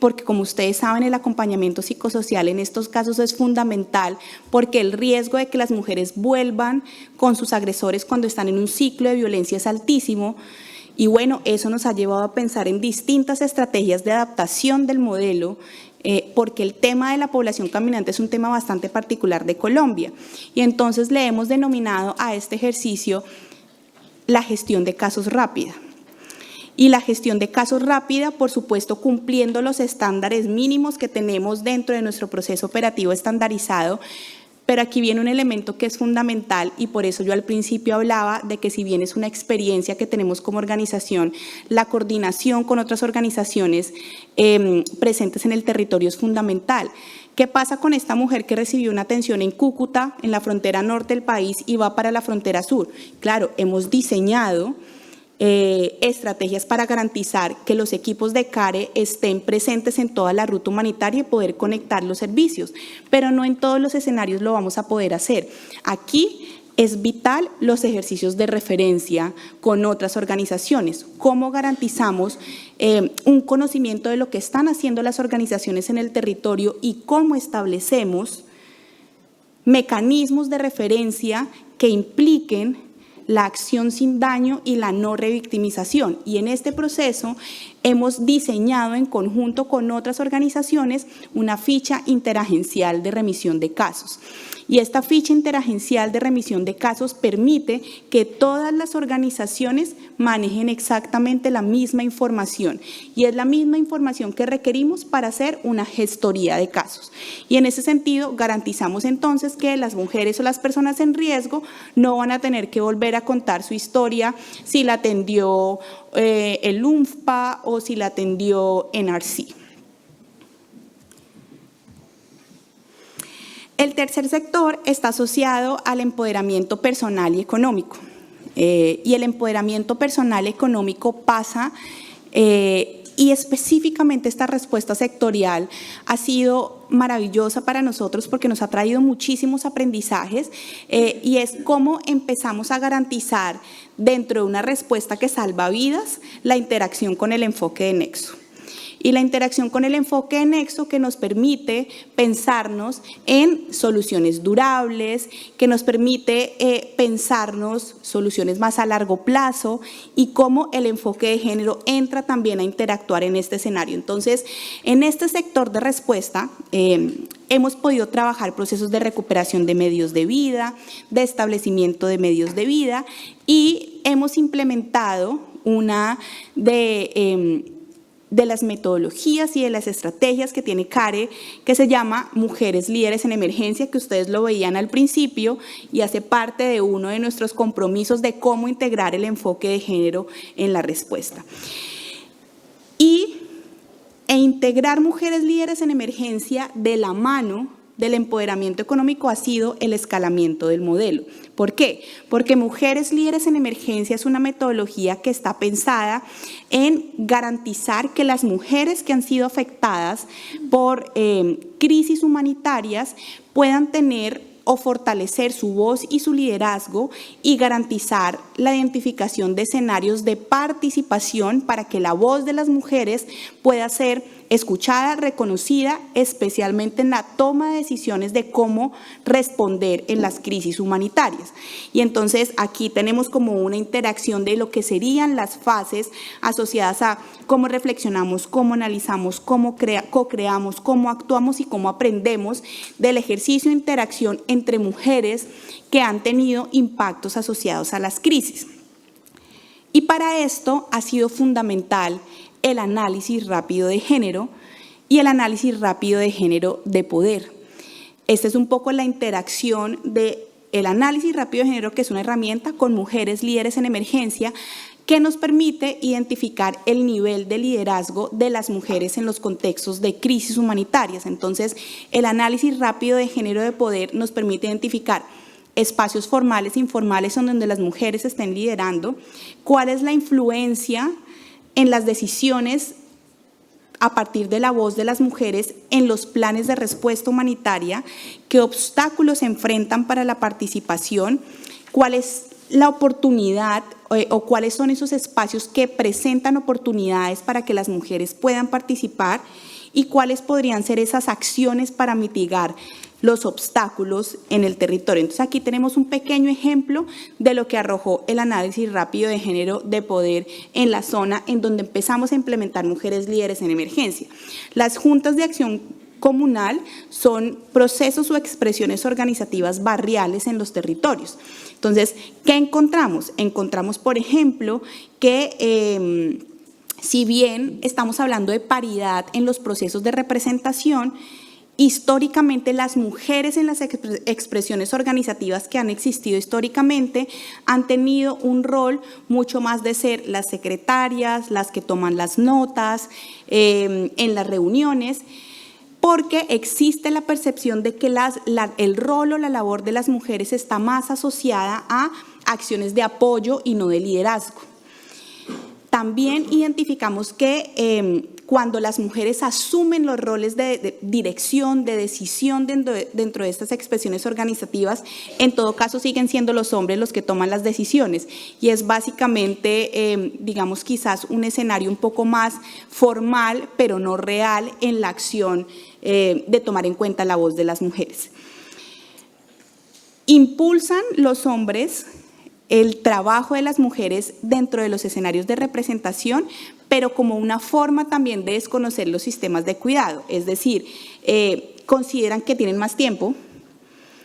Porque, como ustedes saben, el acompañamiento psicosocial en estos casos es fundamental, porque el riesgo de que las mujeres vuelvan con sus agresores cuando están en un ciclo de violencia es altísimo. Y bueno, eso nos ha llevado a pensar en distintas estrategias de adaptación del modelo, porque el tema de la población caminante es un tema bastante particular de Colombia. Y entonces le hemos denominado a este ejercicio la gestión de casos rápida. Y la gestión de casos rápida, por supuesto, cumpliendo los estándares mínimos que tenemos dentro de nuestro proceso operativo estandarizado. Pero aquí viene un elemento que es fundamental y por eso yo al principio hablaba de que, si bien es una experiencia que tenemos como organización, la coordinación con otras organizaciones presentes en el territorio es fundamental. ¿Qué pasa con esta mujer que recibió una atención en Cúcuta, en la frontera norte del país, y va para la frontera sur? Claro, hemos diseñado estrategias para garantizar que los equipos de CARE estén presentes en toda la ruta humanitaria y poder conectar los servicios, pero no en todos los escenarios lo vamos a poder hacer. Aquí es vital los ejercicios de referencia con otras organizaciones. ¿Cómo garantizamos un conocimiento de lo que están haciendo las organizaciones en el territorio y cómo establecemos mecanismos de referencia que impliquen la acción sin daño y la no revictimización? Y en este proceso hemos diseñado en conjunto con otras organizaciones una ficha interagencial de remisión de casos. Y esta ficha interagencial de remisión de casos permite que todas las organizaciones manejen exactamente la misma información. Y es la misma información que requerimos para hacer una gestoría de casos. Y en ese sentido garantizamos entonces que las mujeres o las personas en riesgo no van a tener que volver a contar su historia si la atendió el UNFPA o si la atendió NRC. El tercer sector está asociado al empoderamiento personal y económico. Y el empoderamiento personal y económico pasa, y específicamente esta respuesta sectorial ha sido maravillosa para nosotros porque nos ha traído muchísimos aprendizajes, y es cómo empezamos a garantizar dentro de una respuesta que salva vidas la interacción con el enfoque de nexo. Y la interacción con el enfoque de nexo que nos permite pensarnos en soluciones durables, que nos permite pensarnos soluciones más a largo plazo y cómo el enfoque de género entra también a interactuar en este escenario. Entonces, en este sector de respuesta hemos podido trabajar procesos de recuperación de medios de vida, de establecimiento de medios de vida, y hemos implementado una de las metodologías y de las estrategias que tiene CARE, que se llama Mujeres Líderes en Emergencia, que ustedes lo veían al principio y hace parte de uno de nuestros compromisos de cómo integrar el enfoque de género en la respuesta. E integrar Mujeres Líderes en Emergencia de la mano del empoderamiento económico ha sido el escalamiento del modelo. ¿Por qué? Porque Mujeres Líderes en Emergencia es una metodología que está pensada en garantizar que las mujeres que han sido afectadas por crisis humanitarias puedan tener o fortalecer su voz y su liderazgo y garantizar la identificación de escenarios de participación para que la voz de las mujeres pueda ser escuchada, reconocida, especialmente en la toma de decisiones de cómo responder en las crisis humanitarias. Y entonces aquí tenemos como una interacción de lo que serían las fases asociadas a cómo reflexionamos, cómo analizamos, cómo co-creamos, cómo actuamos y cómo aprendemos del ejercicio de interacción entre mujeres que han tenido impactos asociados a las crisis. Y para esto ha sido fundamental el análisis rápido de género y el análisis rápido de género de poder. Esta es un poco la interacción del análisis rápido de género, que es una herramienta con mujeres líderes en emergencia que nos permite identificar el nivel de liderazgo de las mujeres en los contextos de crisis humanitarias. Entonces, el análisis rápido de género de poder nos permite identificar espacios formales e informales en donde las mujeres estén liderando, cuál es la influencia en las decisiones a partir de la voz de las mujeres en los planes de respuesta humanitaria, qué obstáculos se enfrentan para la participación, cuál es la oportunidad o cuáles son esos espacios que presentan oportunidades para que las mujeres puedan participar y cuáles podrían ser esas acciones para mitigar los obstáculos en el territorio. Entonces aquí tenemos un pequeño ejemplo de lo que arrojó el análisis rápido de género de poder en la zona en donde empezamos a implementar mujeres líderes en emergencia. Las juntas de acción comunal son procesos o expresiones organizativas barriales en los territorios. Entonces, ¿qué encontramos? Encontramos, por ejemplo, que si bien estamos hablando de paridad en los procesos de representación, históricamente las mujeres en las expresiones organizativas que han existido históricamente han tenido un rol mucho más de ser las secretarias, las que toman las notas en las reuniones, porque existe la percepción de que el rol o la labor de las mujeres está más asociada a acciones de apoyo y no de liderazgo. También identificamos que cuando las mujeres asumen los roles de dirección, de decisión dentro de estas expresiones organizativas, en todo caso siguen siendo los hombres los que toman las decisiones. Y es básicamente, digamos, quizás un escenario un poco más formal, pero no real en la acción de tomar en cuenta la voz de las mujeres. Impulsan los hombres el trabajo de las mujeres dentro de los escenarios de representación, pero como una forma también de desconocer los sistemas de cuidado, es decir, consideran que tienen más tiempo,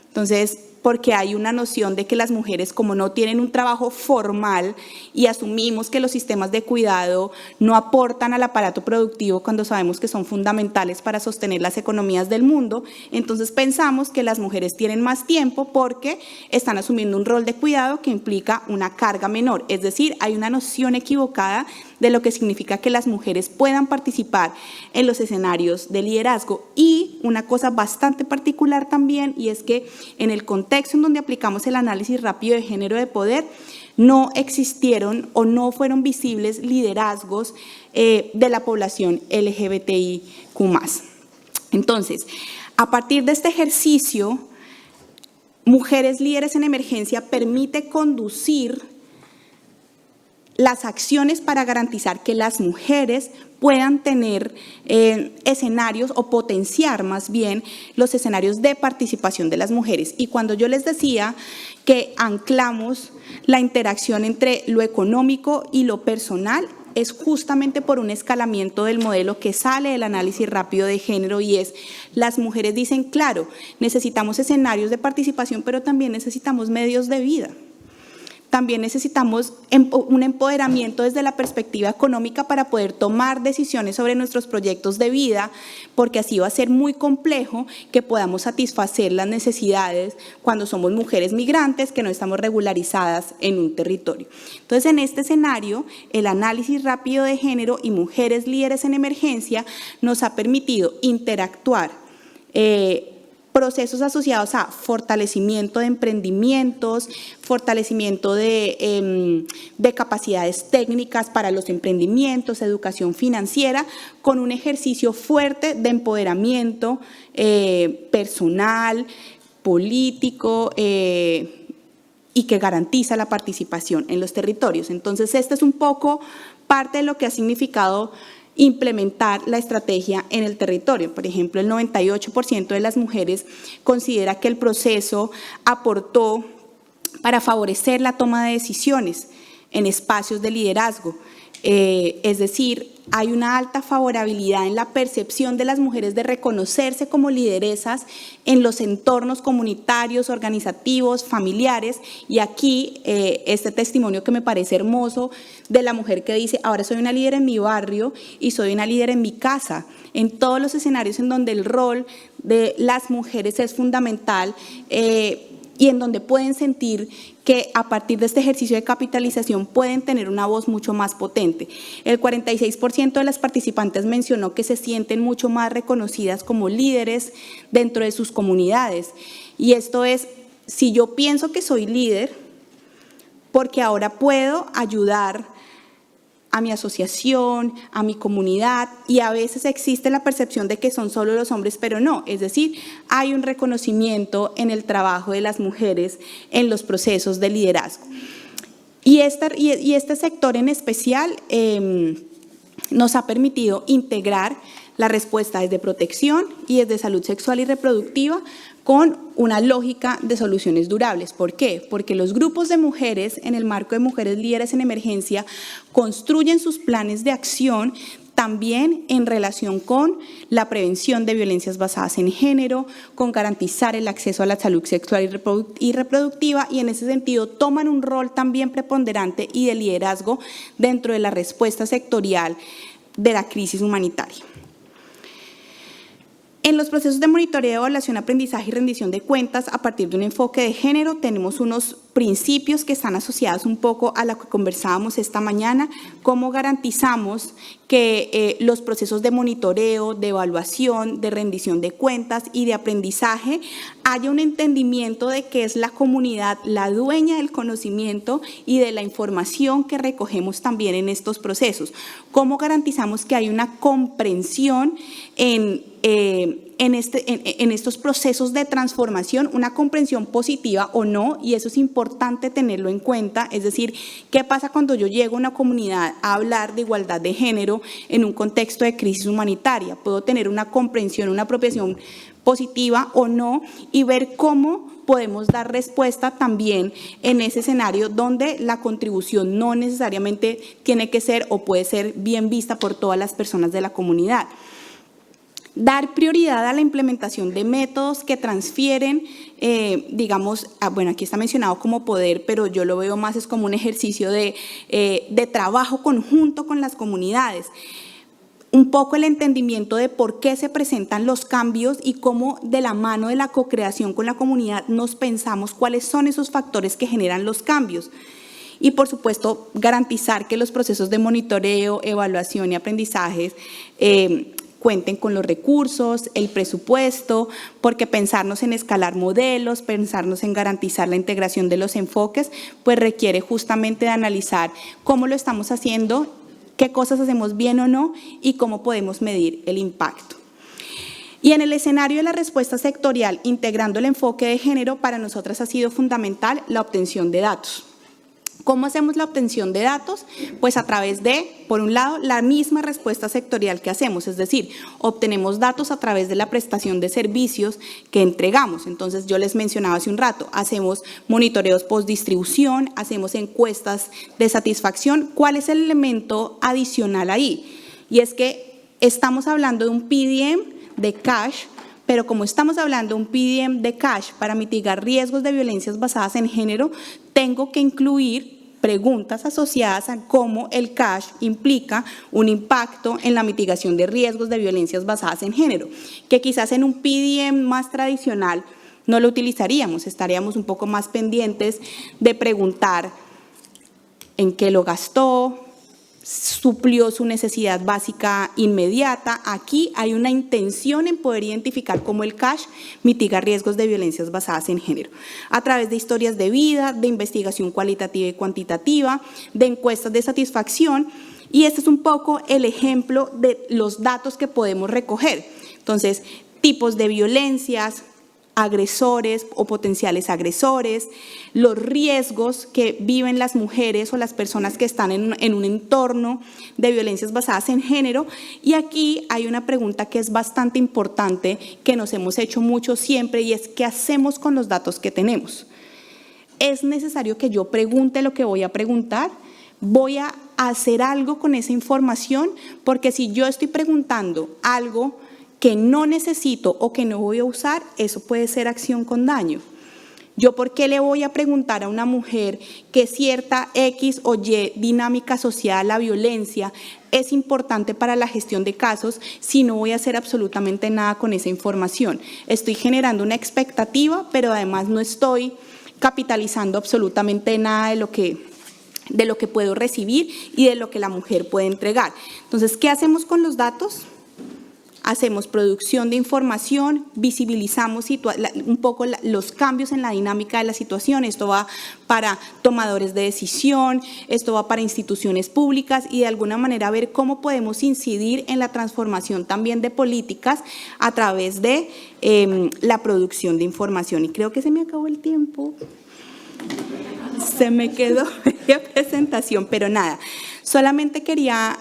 entonces, porque hay una noción de que las mujeres, como no tienen un trabajo formal y asumimos que los sistemas de cuidado no aportan al aparato productivo cuando sabemos que son fundamentales para sostener las economías del mundo, entonces pensamos que las mujeres tienen más tiempo porque están asumiendo un rol de cuidado que implica una carga menor, es decir, hay una noción equivocada de lo que significa que las mujeres puedan participar en los escenarios de liderazgo. Y una cosa bastante particular también, y es que en el contexto en donde aplicamos el análisis rápido de género de poder, no existieron o no fueron visibles liderazgos de la población LGBTIQ+. Entonces, a partir de este ejercicio, Mujeres Líderes en Emergencia permite conducir las acciones para garantizar que las mujeres puedan tener escenarios o potenciar más bien los escenarios de participación de las mujeres. Y cuando yo les decía que anclamos la interacción entre lo económico y lo personal, es justamente por un escalamiento del modelo que sale del análisis rápido de género, y es, las mujeres dicen, claro, necesitamos escenarios de participación, pero también necesitamos medios de vida. También necesitamos un empoderamiento desde la perspectiva económica para poder tomar decisiones sobre nuestros proyectos de vida, porque así va a ser muy complejo que podamos satisfacer las necesidades cuando somos mujeres migrantes que no estamos regularizadas en un territorio. Entonces, en este escenario, el análisis rápido de género y Mujeres Líderes en Emergencia nos ha permitido interactuar procesos asociados a fortalecimiento de emprendimientos, fortalecimiento de capacidades técnicas para los emprendimientos, educación financiera, con un ejercicio fuerte de empoderamiento personal, político y que garantiza la participación en los territorios. Entonces, esta es un poco parte de lo que ha significado implementar la estrategia en el territorio. Por ejemplo, el 98% de las mujeres considera que el proceso aportó para favorecer la toma de decisiones en espacios de liderazgo. Es decir, hay una alta favorabilidad en la percepción de las mujeres de reconocerse como lideresas en los entornos comunitarios, organizativos, familiares. Y aquí este testimonio que me parece hermoso de la mujer que dice: ahora soy una líder en mi barrio y soy una líder en mi casa. En todos los escenarios en donde el rol de las mujeres es fundamental, y en donde pueden sentir que a partir de este ejercicio de capitalización pueden tener una voz mucho más potente. El 46% de las participantes mencionó que se sienten mucho más reconocidas como líderes dentro de sus comunidades. Y esto es, si yo pienso que soy líder, porque ahora puedo ayudar a mi asociación, a mi comunidad, y a veces existe la percepción de que son solo los hombres, pero no, es decir, hay un reconocimiento en el trabajo de las mujeres en los procesos de liderazgo. Y este sector en especial nos ha permitido integrar la respuesta desde protección y desde salud sexual y reproductiva con una lógica de soluciones durables. ¿Por qué? Porque los grupos de mujeres en el marco de Mujeres Líderes en Emergencia construyen sus planes de acción también en relación con la prevención de violencias basadas en género, con garantizar el acceso a la salud sexual y reproductiva, y en ese sentido toman un rol también preponderante y de liderazgo dentro de la respuesta sectorial de la crisis humanitaria. En los procesos de monitoreo, evaluación, aprendizaje y rendición de cuentas, a partir de un enfoque de género, tenemos unos principios que están asociados un poco a lo que conversábamos esta mañana: cómo garantizamos que los procesos de monitoreo, de evaluación, de rendición de cuentas y de aprendizaje haya un entendimiento de que es la comunidad la dueña del conocimiento y de la información que recogemos también en estos procesos. Cómo garantizamos que hay una comprensión en estos procesos de transformación, una comprensión positiva o no, y eso es importante tenerlo en cuenta. Es decir, ¿qué pasa cuando yo llego a una comunidad a hablar de igualdad de género en un contexto de crisis humanitaria? Puedo tener una comprensión, una apropiación positiva o no, y ver cómo podemos dar respuesta también en ese escenario donde la contribución no necesariamente tiene que ser o puede ser bien vista por todas las personas de la comunidad. Dar prioridad a la implementación de métodos que transfieren, digamos, bueno, aquí está mencionado como poder, pero yo lo veo más es como un ejercicio de trabajo conjunto con las comunidades. Un poco el entendimiento de por qué se presentan los cambios y cómo de la mano de la co-creación con la comunidad nos pensamos cuáles son esos factores que generan los cambios. Y por supuesto, garantizar que los procesos de monitoreo, evaluación y aprendizajes cuenten con los recursos, el presupuesto, porque pensarnos en escalar modelos, pensarnos en garantizar la integración de los enfoques, pues requiere justamente de analizar cómo lo estamos haciendo, qué cosas hacemos bien o no y cómo podemos medir el impacto. Y en el escenario de la respuesta sectorial, integrando el enfoque de género, para nosotras ha sido fundamental la obtención de datos. ¿Cómo hacemos la obtención de datos? Pues a través de, por un lado, la misma respuesta sectorial que hacemos, es decir, obtenemos datos a través de la prestación de servicios que entregamos. Entonces, yo les mencionaba hace un rato, hacemos monitoreos post-distribución, hacemos encuestas de satisfacción. ¿Cuál es el elemento adicional ahí? Y es que estamos hablando de un PDM de cash, pero como estamos hablando de un PDM de cash para mitigar riesgos de violencias basadas en género, tengo que incluir preguntas asociadas a cómo el cash implica un impacto en la mitigación de riesgos de violencias basadas en género, que quizás en un PDM más tradicional no lo utilizaríamos, estaríamos un poco más pendientes de preguntar en qué lo gastó, suplió su necesidad básica inmediata. Aquí hay una intención en poder identificar cómo el cash mitiga riesgos de violencias basadas en género, a través de historias de vida, de investigación cualitativa y cuantitativa, de encuestas de satisfacción, y este es un poco el ejemplo de los datos que podemos recoger. Entonces, tipos de violencias, agresores o potenciales agresores, los riesgos que viven las mujeres o las personas que están en un entorno de violencias basadas en género. Y aquí hay una pregunta que es bastante importante, que nos hemos hecho mucho siempre, y es: ¿qué hacemos con los datos que tenemos? ¿Es necesario que yo pregunte lo que voy a preguntar? ¿Voy a hacer algo con esa información? Porque si yo estoy preguntando algo que no necesito o que no voy a usar, eso puede ser acción con daño. ¿Yo por qué le voy a preguntar a una mujer que cierta X o Y dinámica social, la violencia, es importante para la gestión de casos si no voy a hacer absolutamente nada con esa información? Estoy generando una expectativa, pero además no estoy capitalizando absolutamente nada de lo que puedo recibir y de lo que la mujer puede entregar. Entonces, ¿qué hacemos con los datos? Hacemos producción de información, visibilizamos un poco los cambios en la dinámica de la situación. Esto va para tomadores de decisión, esto va para instituciones públicas, y de alguna manera ver cómo podemos incidir en la transformación también de políticas a través de la producción de información. Y creo que se me acabó el tiempo. Se me quedó media presentación, pero nada. Solamente quería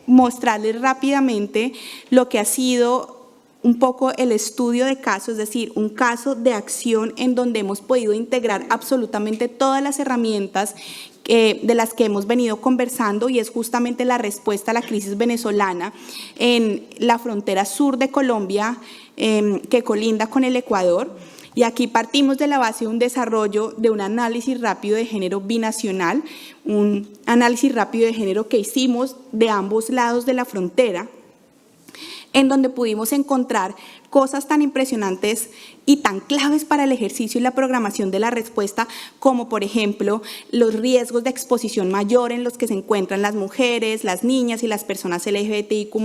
mostrarles rápidamente lo que ha sido un poco el estudio de caso, es decir, un caso de acción en donde hemos podido integrar absolutamente todas las herramientas de las que hemos venido conversando, y es justamente la respuesta a la crisis venezolana en la frontera sur de Colombia, que colinda con el Ecuador. Y aquí partimos de la base de un desarrollo de un análisis rápido de género binacional, un análisis rápido de género que hicimos de ambos lados de la frontera, en donde pudimos encontrar cosas tan impresionantes y tan claves para el ejercicio y la programación de la respuesta, como por ejemplo los riesgos de exposición mayor en los que se encuentran las mujeres, las niñas y las personas LGBTIQ+,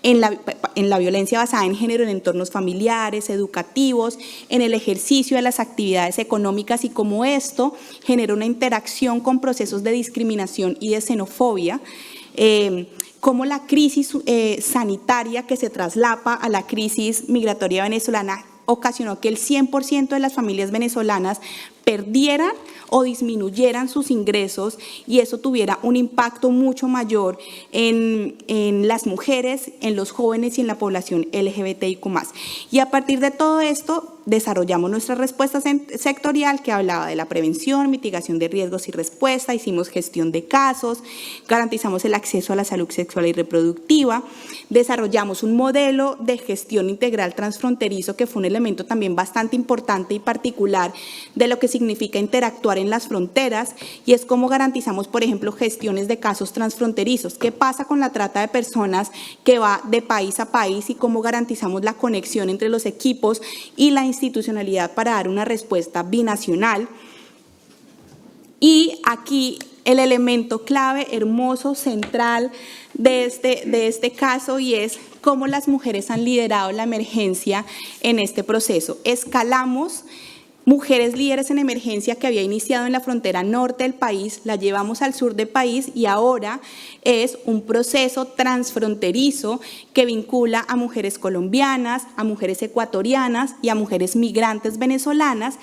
en la violencia basada en género en entornos familiares, educativos, en el ejercicio de las actividades económicas, y cómo esto genera una interacción con procesos de discriminación y de xenofobia, cómo la crisis sanitaria que se traslapa a la crisis migratoria venezolana ocasionó que el 100% de las familias venezolanas perdieran o disminuyeran sus ingresos, y eso tuviera un impacto mucho mayor en las mujeres, en los jóvenes y en la población LGBTIQ+. Y a partir de todo esto desarrollamos nuestra respuesta sectorial, que hablaba de la prevención, mitigación de riesgos y respuesta. Hicimos gestión de casos, garantizamos el acceso a la salud sexual y reproductiva, desarrollamos un modelo de gestión integral transfronterizo, que fue un elemento también bastante importante y particular de lo que significa interactuar en las fronteras, y es cómo garantizamos, por ejemplo, gestiones de casos transfronterizos. ¿Qué pasa con la trata de personas que va de país a país, y cómo garantizamos la conexión entre los equipos y la institucionalidad para dar una respuesta binacional? Y aquí el elemento clave, hermoso, central de este caso, y es cómo las mujeres han liderado la emergencia en este proceso. Escalamos Mujeres Líderes en Emergencia, que había iniciado en la frontera norte del país, la llevamos al sur del país, y ahora es un proceso transfronterizo que vincula a mujeres colombianas, a mujeres ecuatorianas y a mujeres migrantes venezolanas,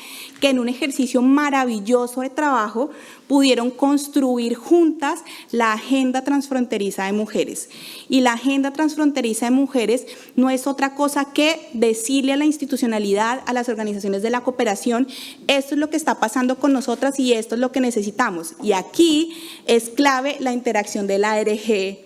que en un ejercicio maravilloso de trabajo pudieron construir juntas la agenda transfronteriza de mujeres. Y la agenda transfronteriza de mujeres no es otra cosa que decirle a la institucionalidad, a las organizaciones de la cooperación: esto es lo que está pasando con nosotras y esto es lo que necesitamos. Y aquí es clave la interacción de la ARG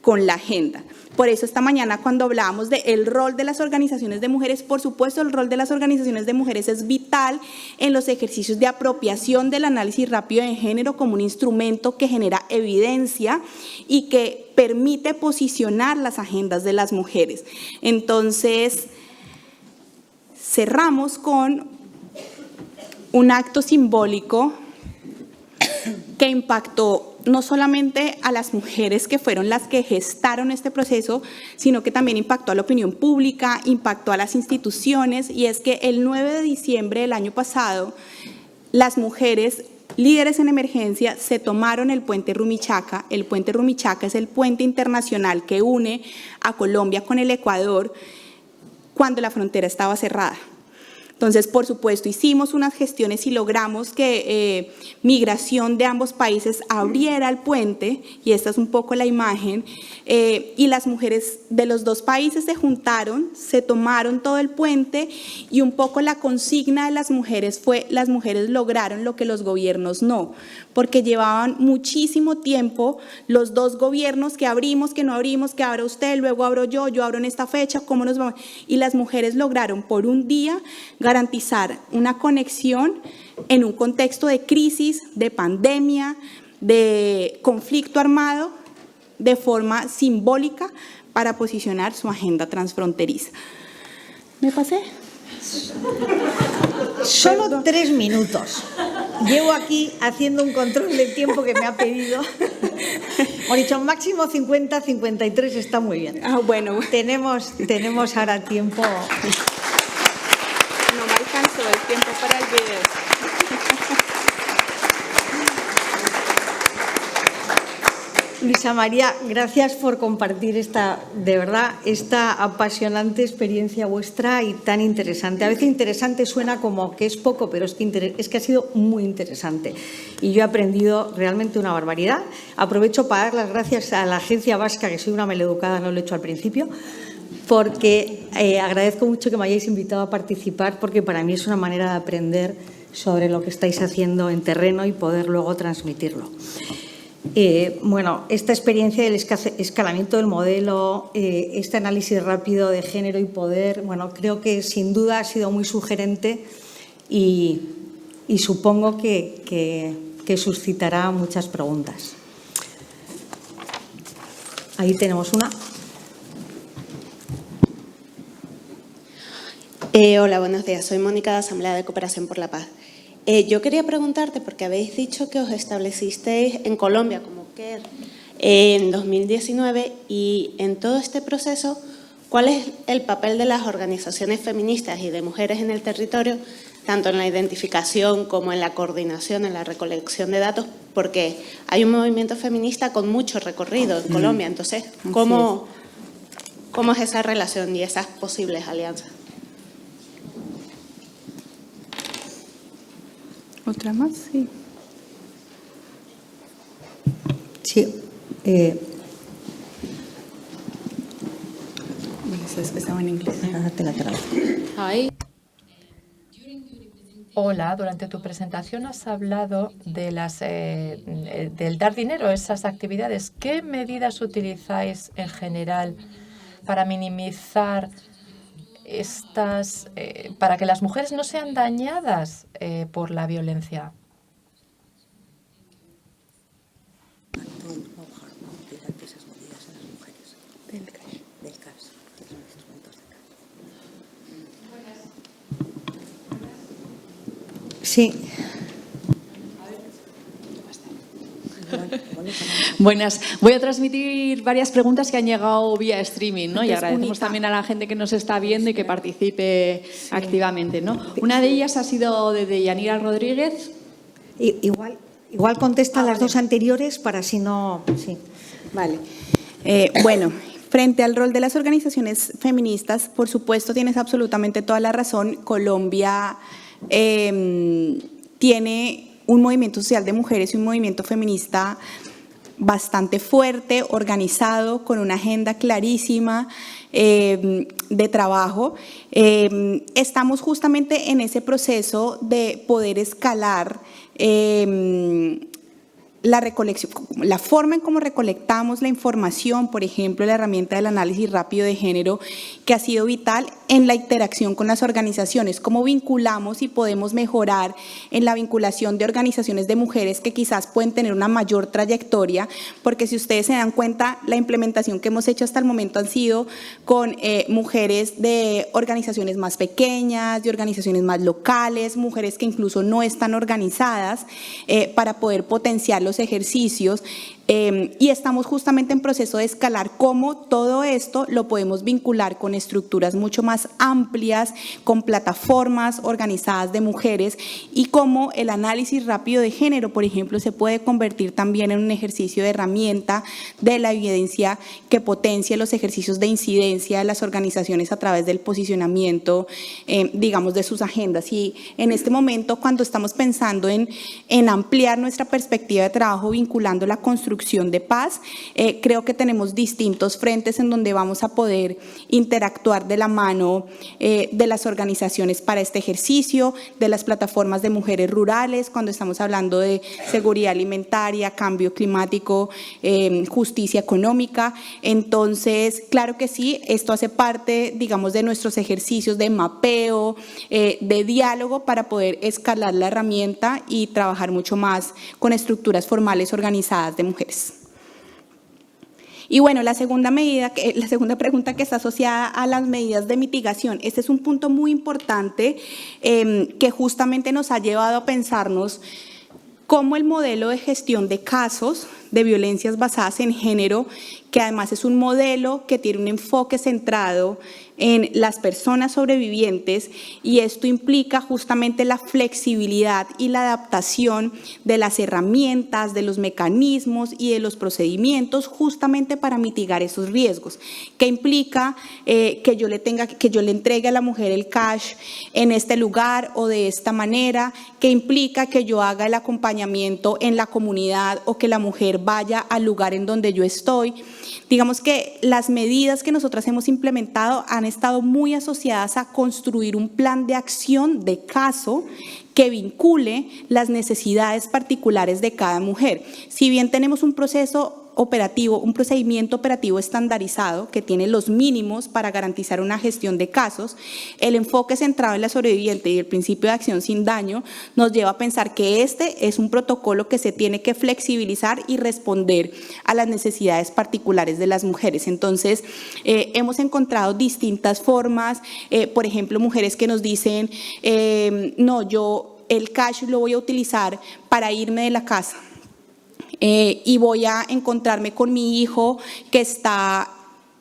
con la agenda. Por eso esta mañana, cuando hablábamos del rol de las organizaciones de mujeres, por supuesto el rol de las organizaciones de mujeres es vital en los ejercicios de apropiación del análisis rápido de género como un instrumento que genera evidencia y que permite posicionar las agendas de las mujeres. Entonces, cerramos con un acto simbólico que impactó no solamente a las mujeres que fueron las que gestaron este proceso, sino que también impactó a la opinión pública, impactó a las instituciones, y es que el 9 de diciembre del año pasado, las mujeres líderes en emergencia se tomaron el puente Rumichaca. El puente Rumichaca es el puente internacional que une a Colombia con el Ecuador cuando la frontera estaba cerrada. Entonces, por supuesto, hicimos unas gestiones y logramos que migración de ambos países abriera el puente, y esta es un poco la imagen, y las mujeres de los dos países se juntaron, se tomaron todo el puente, y un poco la consigna de las mujeres fue: las mujeres lograron lo que los gobiernos no, porque llevaban muchísimo tiempo los dos gobiernos que abrimos, que no abrimos, que abra usted, luego abro yo abro en esta fecha, ¿cómo nos vamos? Y las mujeres lograron por un día garantizar una conexión en un contexto de crisis, de pandemia, de conflicto armado, de forma simbólica para posicionar su agenda transfronteriza. ¿Me pasé? Solo 3 minutos. Llevo aquí haciendo un control del tiempo que me ha pedido. Hemos dicho máximo 50, 53, está muy bien. Ah, bueno. Tenemos ahora tiempo. No me alcanzó el tiempo para el video. Luisa María, gracias por compartir esta apasionante experiencia vuestra y tan interesante. A veces interesante suena como que es poco, pero es que ha sido muy interesante. Y yo he aprendido realmente una barbaridad. Aprovecho para dar las gracias a la Agencia Vasca, que soy una maleducada, no lo he hecho al principio, porque agradezco mucho que me hayáis invitado a participar, porque para mí es una manera de aprender sobre lo que estáis haciendo en terreno y poder luego transmitirlo. Bueno, esta experiencia del escalamiento del modelo, este análisis rápido de género y poder, bueno, creo que sin duda ha sido muy sugerente y supongo que suscitará muchas preguntas. Ahí tenemos una. Hola, buenos días. Soy Mónica de Asamblea de Cooperación por la Paz. Yo quería preguntarte, porque habéis dicho que os establecisteis en Colombia como CARE en 2019, y en todo este proceso, ¿cuál es el papel de las organizaciones feministas y de mujeres en el territorio, tanto en la identificación como en la coordinación, en la recolección de datos? Porque hay un movimiento feminista con mucho recorrido en Colombia. Entonces, ¿cómo es esa relación y esas posibles alianzas? ¿Otra más? Sí. Sí. Bueno, eso estaba en inglés. Te la traduzco. Hola, durante tu presentación has hablado de del dar dinero a esas actividades. ¿Qué medidas utilizáis en general para minimizar para que las mujeres no sean dañadas por la violencia? Sí. Buenas. Voy a transmitir varias preguntas que han llegado vía streaming, ¿no? Y agradecemos también a la gente que nos está viendo y que participe activamente, ¿no? Una de ellas ha sido de Yanira Rodríguez. Igual contesta las dos anteriores para si no... Sí. Vale. Bueno, frente al rol de las organizaciones feministas, por supuesto, tienes absolutamente toda la razón. Colombia tiene un movimiento social de mujeres y un movimiento feminista bastante fuerte, organizado, con una agenda clarísima de trabajo. Estamos justamente en ese proceso de poder escalar la recolección, la forma en cómo recolectamos la información, por ejemplo, la herramienta del análisis rápido de género, que ha sido vital en la interacción con las organizaciones, cómo vinculamos y podemos mejorar en la vinculación de organizaciones de mujeres que quizás pueden tener una mayor trayectoria, porque si ustedes se dan cuenta, la implementación que hemos hecho hasta el momento han sido con mujeres de organizaciones más pequeñas, de organizaciones más locales, mujeres que incluso no están organizadas, para poder potenciar los ejercicios Y estamos justamente en proceso de escalar cómo todo esto lo podemos vincular con estructuras mucho más amplias, con plataformas organizadas de mujeres, y cómo el análisis rápido de género, por ejemplo, se puede convertir también en un ejercicio de herramienta de la evidencia que potencie los ejercicios de incidencia de las organizaciones a través del posicionamiento, digamos, de sus agendas. Y en este momento, cuando estamos pensando en ampliar nuestra perspectiva de trabajo vinculando la construcción de paz, creo que tenemos distintos frentes en donde vamos a poder interactuar de la mano de las organizaciones para este ejercicio, de las plataformas de mujeres rurales, cuando estamos hablando de seguridad alimentaria, cambio climático, justicia económica. Entonces, claro que sí, esto hace parte, digamos, de nuestros ejercicios de mapeo, de diálogo, para poder escalar la herramienta y trabajar mucho más con estructuras formales organizadas de mujeres. Y bueno, la segunda pregunta que está asociada a las medidas de mitigación. Este es un punto muy importante que justamente nos ha llevado a pensarnos cómo el modelo de gestión de casos de violencias basadas en género, que además es un modelo que tiene un enfoque centrado en las personas sobrevivientes, y esto implica justamente la flexibilidad y la adaptación de las herramientas, de los mecanismos y de los procedimientos justamente para mitigar esos riesgos, que implica que yo le entregue a la mujer el cash en este lugar o de esta manera, que implica que yo haga el acompañamiento en la comunidad o que la mujer vaya al lugar en donde yo estoy. Digamos que las medidas que nosotras hemos implementado han estado muy asociadas a construir un plan de acción de caso que vincule las necesidades particulares de cada mujer. Si bien tenemos un proceso operativo, un procedimiento operativo estandarizado que tiene los mínimos para garantizar una gestión de casos, el enfoque centrado en la sobreviviente y el principio de acción sin daño nos lleva a pensar que este es un protocolo que se tiene que flexibilizar y responder a las necesidades particulares de las mujeres. Entonces, hemos encontrado distintas formas, por ejemplo, mujeres que nos dicen, no, yo el cash lo voy a utilizar para irme de la casa. Y voy a encontrarme con mi hijo que está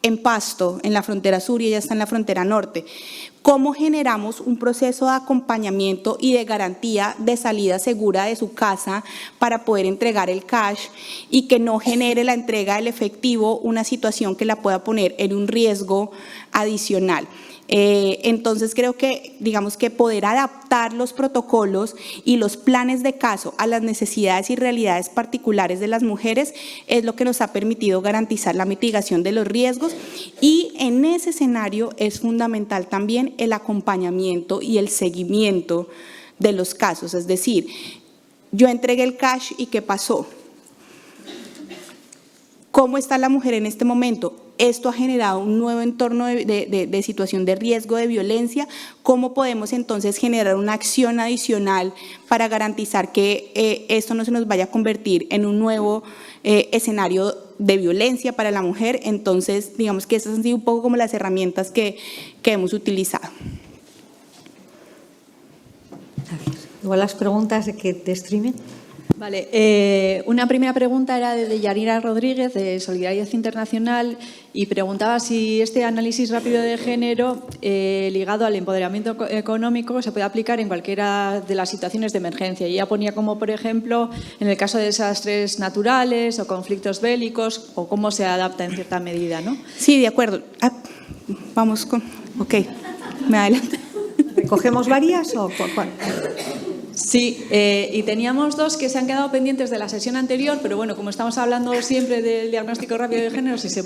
en Pasto, en la frontera sur, y ella está en la frontera norte. ¿Cómo generamos un proceso de acompañamiento y de garantía de salida segura de su casa para poder entregar el cash y que no genere la entrega del efectivo una situación que la pueda poner en un riesgo adicional? Entonces creo que, digamos, que poder adaptar los protocolos y los planes de caso a las necesidades y realidades particulares de las mujeres es lo que nos ha permitido garantizar la mitigación de los riesgos, y en ese escenario es fundamental también el acompañamiento y el seguimiento de los casos. Es decir, yo entregué el cash y ¿qué pasó? ¿Cómo está la mujer en este momento? Esto ha generado un nuevo entorno de situación de riesgo de violencia. ¿Cómo podemos entonces generar una acción adicional para garantizar que esto no se nos vaya a convertir en un nuevo escenario de violencia para la mujer? Entonces, digamos que esas han sido un poco como las herramientas que hemos utilizado. Gracias. Igual las preguntas de streaming. Vale, una primera pregunta era de Yanira Rodríguez, de Solidaridad Internacional, y preguntaba si este análisis rápido de género ligado al empoderamiento económico se puede aplicar en cualquiera de las situaciones de emergencia. Y ella ponía como, por ejemplo, en el caso de desastres naturales o conflictos bélicos, o cómo se adapta en cierta medida, ¿no? Sí, de acuerdo. Vamos con… Ok, me adelanto. ¿Recogemos varias o por cuál? Sí, y teníamos dos que se han quedado pendientes de la sesión anterior, pero bueno, como estamos hablando siempre del diagnóstico rápido de género, si se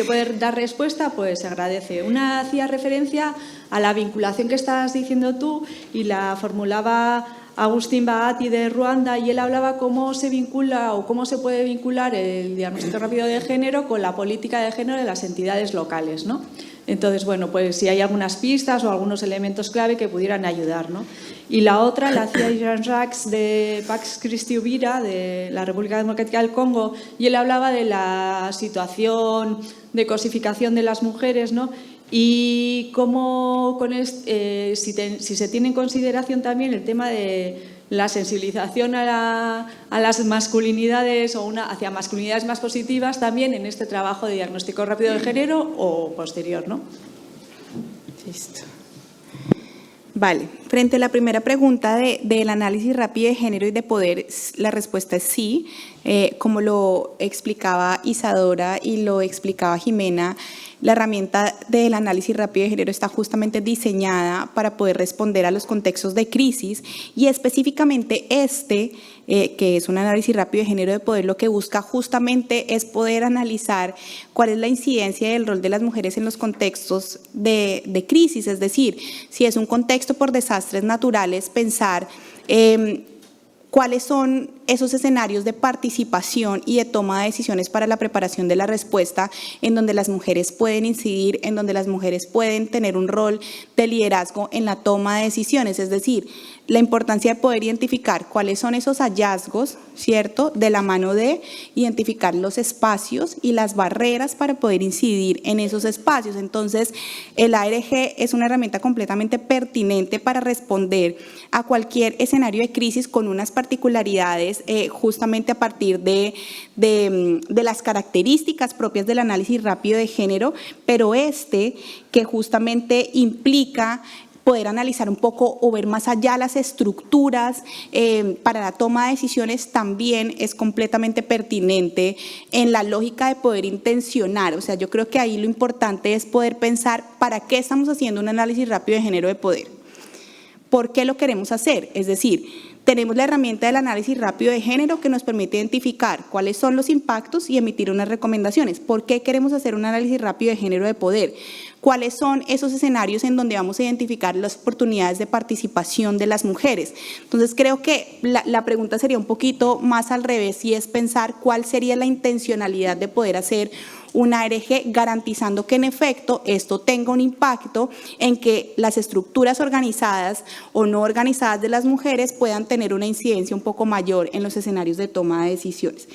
puede dar respuesta, pues se agradece. Una hacía referencia a la vinculación que estás diciendo tú y la formulaba Agustín Bahati de Ruanda, y él hablaba cómo se vincula o cómo se puede vincular el diagnóstico rápido de género con la política de género de las entidades locales, ¿no? Entonces, bueno, pues si hay algunas pistas o algunos elementos clave que pudieran ayudar, ¿no? Y la otra la hacía Jean Jacques de Pax Christi Uvira, de la República Democrática del Congo, y él hablaba de la situación de cosificación de las mujeres, ¿no? Y cómo si se tiene en consideración también el tema de la sensibilización a las masculinidades o hacia masculinidades más positivas también en este trabajo de diagnóstico rápido de género o posterior, ¿no? Listo. Vale, frente a la primera pregunta del análisis rápido de género y de poder, la respuesta es sí. Como lo explicaba Isadora y lo explicaba Jimena, la herramienta del análisis rápido de género está justamente diseñada para poder responder a los contextos de crisis y específicamente que es un análisis rápido de género de poder, lo que busca justamente es poder analizar cuál es la incidencia del rol de las mujeres en los contextos de crisis, es decir, si es un contexto por desastres naturales, pensar cuáles son esos escenarios de participación y de toma de decisiones para la preparación de la respuesta en donde las mujeres pueden incidir, en donde las mujeres pueden tener un rol de liderazgo en la toma de decisiones, es decir, la importancia de poder identificar cuáles son esos hallazgos, ¿cierto?, de la mano de identificar los espacios y las barreras para poder incidir en esos espacios. Entonces, el ARG es una herramienta completamente pertinente para responder a cualquier escenario de crisis con unas particularidades justamente a partir de las características propias del análisis rápido de género, pero que justamente implica poder analizar un poco o ver más allá las estructuras para la toma de decisiones también es completamente pertinente en la lógica de poder intencionar. O sea, yo creo que ahí lo importante es poder pensar para qué estamos haciendo un análisis rápido de género de poder. ¿Por qué lo queremos hacer? Es decir, tenemos la herramienta del análisis rápido de género que nos permite identificar cuáles son los impactos y emitir unas recomendaciones. ¿Por qué queremos hacer un análisis rápido de género de poder? ¿Cuáles son esos escenarios en donde vamos a identificar las oportunidades de participación de las mujeres? Entonces, creo que la pregunta sería un poquito más al revés y es pensar cuál sería la intencionalidad de poder hacer un ARG garantizando que en efecto esto tenga un impacto en que las estructuras organizadas o no organizadas de las mujeres puedan tener una incidencia un poco mayor en los escenarios de toma de decisiones.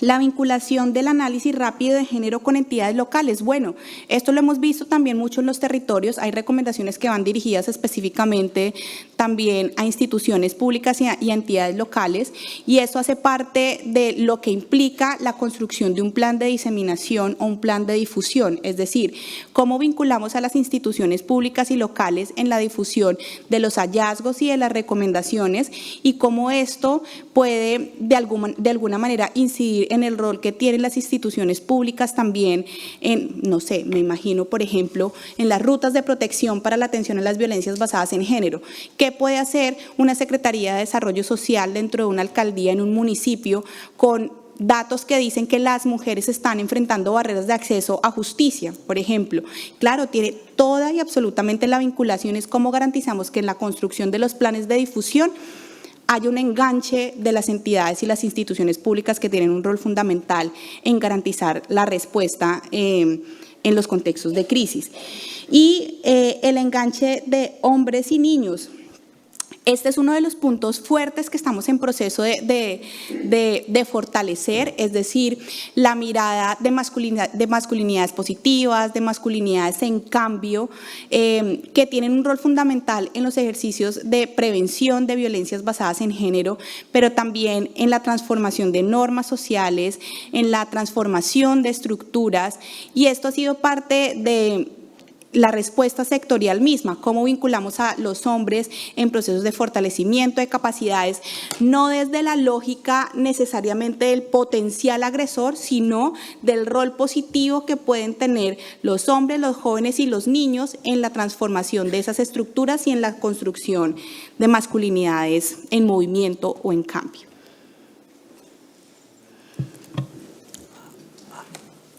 La vinculación del análisis rápido de género con entidades locales. Bueno, esto lo hemos visto también mucho en los territorios. Hay recomendaciones que van dirigidas específicamente también a instituciones públicas y a entidades locales, y eso hace parte de lo que implica la construcción de un plan de diseminación o un plan de difusión, es decir, cómo vinculamos a las instituciones públicas y locales en la difusión de los hallazgos y de las recomendaciones y cómo esto puede de alguna manera incidir en el rol que tienen las instituciones públicas también en, no sé, me imagino, por ejemplo, en las rutas de protección para la atención a las violencias basadas en género. ¿Qué puede hacer una Secretaría de Desarrollo Social dentro de una alcaldía en un municipio con datos que dicen que las mujeres están enfrentando barreras de acceso a justicia, por ejemplo? Claro, tiene toda y absolutamente la vinculación, es cómo garantizamos que en la construcción de los planes de difusión hay un enganche de las entidades y las instituciones públicas que tienen un rol fundamental en garantizar la respuesta en los contextos de crisis. Y el enganche de hombres y niños. Este es uno de los puntos fuertes que estamos en proceso de fortalecer, es decir, la mirada de masculinidades positivas, de masculinidades en cambio, que tienen un rol fundamental en los ejercicios de prevención de violencias basadas en género, pero también en la transformación de normas sociales, en la transformación de estructuras, y esto ha sido parte de la respuesta sectorial misma, cómo vinculamos a los hombres en procesos de fortalecimiento de capacidades, no desde la lógica necesariamente del potencial agresor, sino del rol positivo que pueden tener los hombres, los jóvenes y los niños en la transformación de esas estructuras y en la construcción de masculinidades en movimiento o en cambio.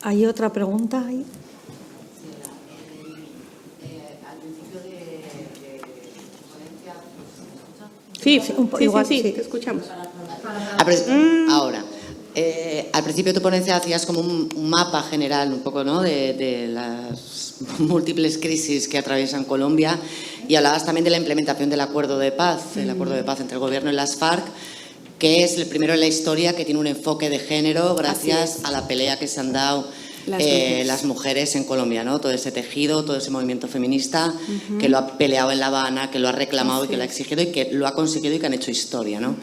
¿Hay otra pregunta ahí? Sí, te escuchamos. Ahora, al principio de tu ponencia hacías como un mapa general un poco, ¿no?, de las múltiples crisis que atraviesan Colombia, y hablabas también de la implementación del acuerdo de paz, el acuerdo de paz entre el gobierno y las FARC, que es el primero en la historia que tiene un enfoque de género gracias a la pelea que se han dado las mujeres en Colombia, ¿no? Todo ese tejido, todo ese movimiento feminista que lo ha peleado en La Habana, que lo ha reclamado y que lo ha exigido y que lo ha conseguido y que han hecho historia, ¿no?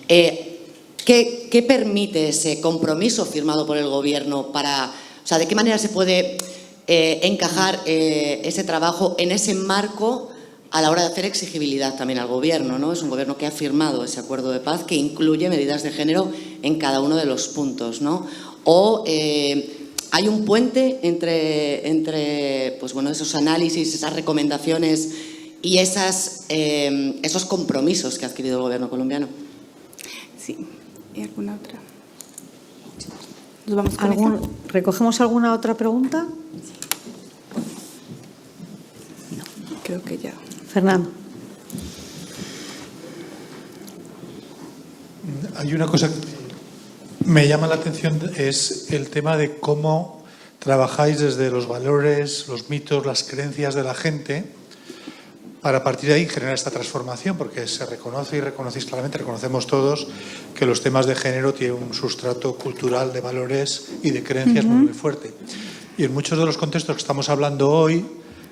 ¿Qué permite ese compromiso firmado por el Gobierno para, o sea, de qué manera se puede encajar ese trabajo en ese marco a la hora de hacer exigibilidad también al Gobierno, ¿no? Es un Gobierno que ha firmado ese acuerdo de paz que incluye medidas de género en cada uno de los puntos, ¿no? O hay un puente entre pues bueno, esos análisis, esas recomendaciones y esos compromisos que ha adquirido el Gobierno colombiano. Sí. ¿Y alguna otra? ¿Nos vamos con esta? ¿Recogemos alguna otra pregunta? No, creo que ya. Fernando. Hay una cosa que me llama la atención, es el tema de cómo trabajáis desde los valores, los mitos, las creencias de la gente para a partir de ahí generar esta transformación, porque se reconoce y reconocéis claramente, reconocemos todos que los temas de género tienen un sustrato cultural de valores y de creencias muy fuerte. Y en muchos de los contextos que estamos hablando hoy,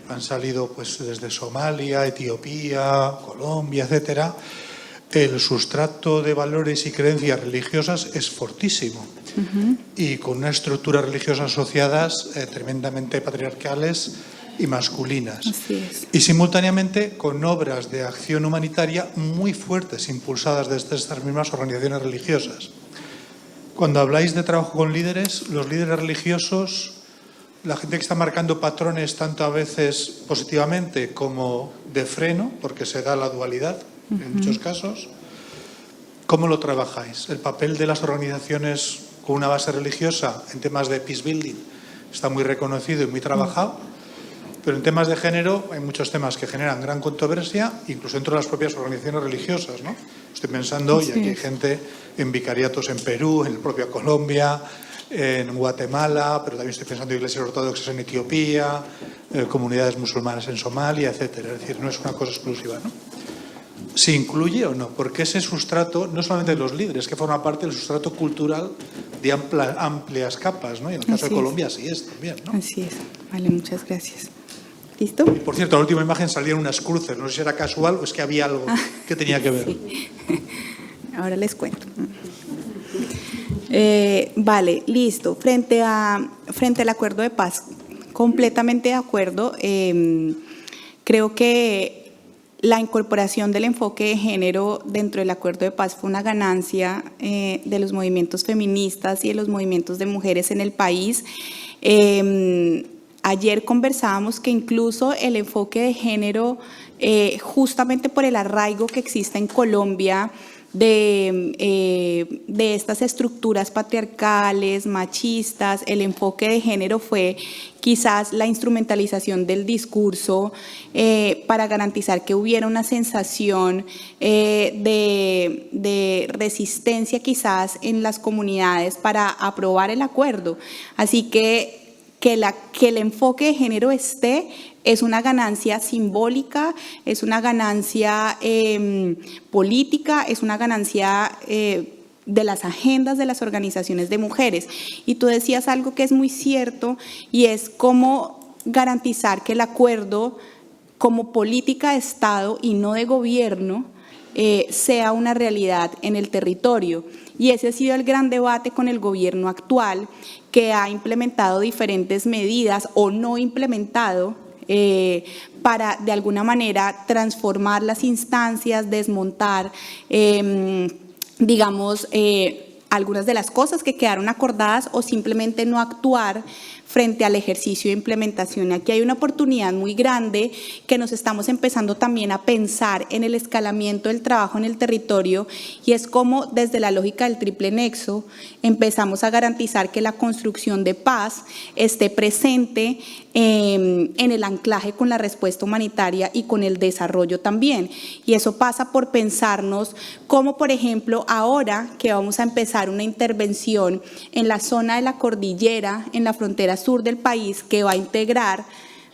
han salido pues desde Somalia, Etiopía, Colombia, etcétera, el sustrato de valores y creencias religiosas es fortísimo y con una estructura religiosa asociadas tremendamente patriarcales y masculinas. Así es. Y simultáneamente con obras de acción humanitaria muy fuertes, impulsadas desde estas mismas organizaciones religiosas. Cuando habláis de trabajo con líderes, los líderes religiosos, la gente que está marcando patrones tanto a veces positivamente como de freno, porque se da la dualidad en muchos casos, ¿cómo lo trabajáis? El papel de las organizaciones con una base religiosa en temas de peace building está muy reconocido y muy trabajado, pero en temas de género hay muchos temas que generan gran controversia, incluso dentro de las propias organizaciones religiosas, ¿no? Estoy pensando, y aquí hay gente en vicariatos en Perú, en el propio Colombia, en Guatemala, pero también estoy pensando en iglesias ortodoxas en Etiopía, comunidades musulmanas en Somalia, etcétera. Es decir, no es una cosa exclusiva, ¿no? ¿Se incluye o no? Porque ese sustrato, no solamente de los líderes, que forma parte del sustrato cultural de amplias capas, ¿no? Y en el caso de Colombia así es también, ¿no? Así es. Vale, muchas gracias. ¿Listo? Y por cierto, en la última imagen salían unas cruces, no sé si era casual o es que había algo que tenía que ver. Sí. Ahora les cuento. Vale, listo. Frente al acuerdo de paz, completamente de acuerdo. Creo que la incorporación del enfoque de género dentro del acuerdo de paz fue una ganancia de los movimientos feministas y de los movimientos de mujeres en el país. Ayer conversábamos que incluso el enfoque de género, justamente por el arraigo que existe en Colombia, de estas estructuras patriarcales, machistas, el enfoque de género fue quizás la instrumentalización del discurso para garantizar que hubiera una sensación de resistencia quizás en las comunidades para aprobar el acuerdo. Así que el enfoque de género es una ganancia simbólica, es una ganancia política, es una ganancia de las agendas de las organizaciones de mujeres. Y tú decías algo que es muy cierto y es cómo garantizar que el acuerdo como política de Estado y no de gobierno sea una realidad en el territorio. Y ese ha sido el gran debate con el gobierno actual, que ha implementado diferentes medidas o no implementado para de alguna manera transformar las instancias, desmontar, digamos, algunas de las cosas que quedaron acordadas o simplemente no actuar frente al ejercicio de implementación. Aquí hay una oportunidad muy grande que nos estamos empezando también a pensar en el escalamiento del trabajo en el territorio y es como desde la lógica del triple nexo empezamos a garantizar que la construcción de paz esté presente en el anclaje con la respuesta humanitaria y con el desarrollo también. Y eso pasa por pensarnos como, por ejemplo, ahora que vamos a empezar una intervención en la zona de la cordillera, en la frontera sur del país, que va a integrar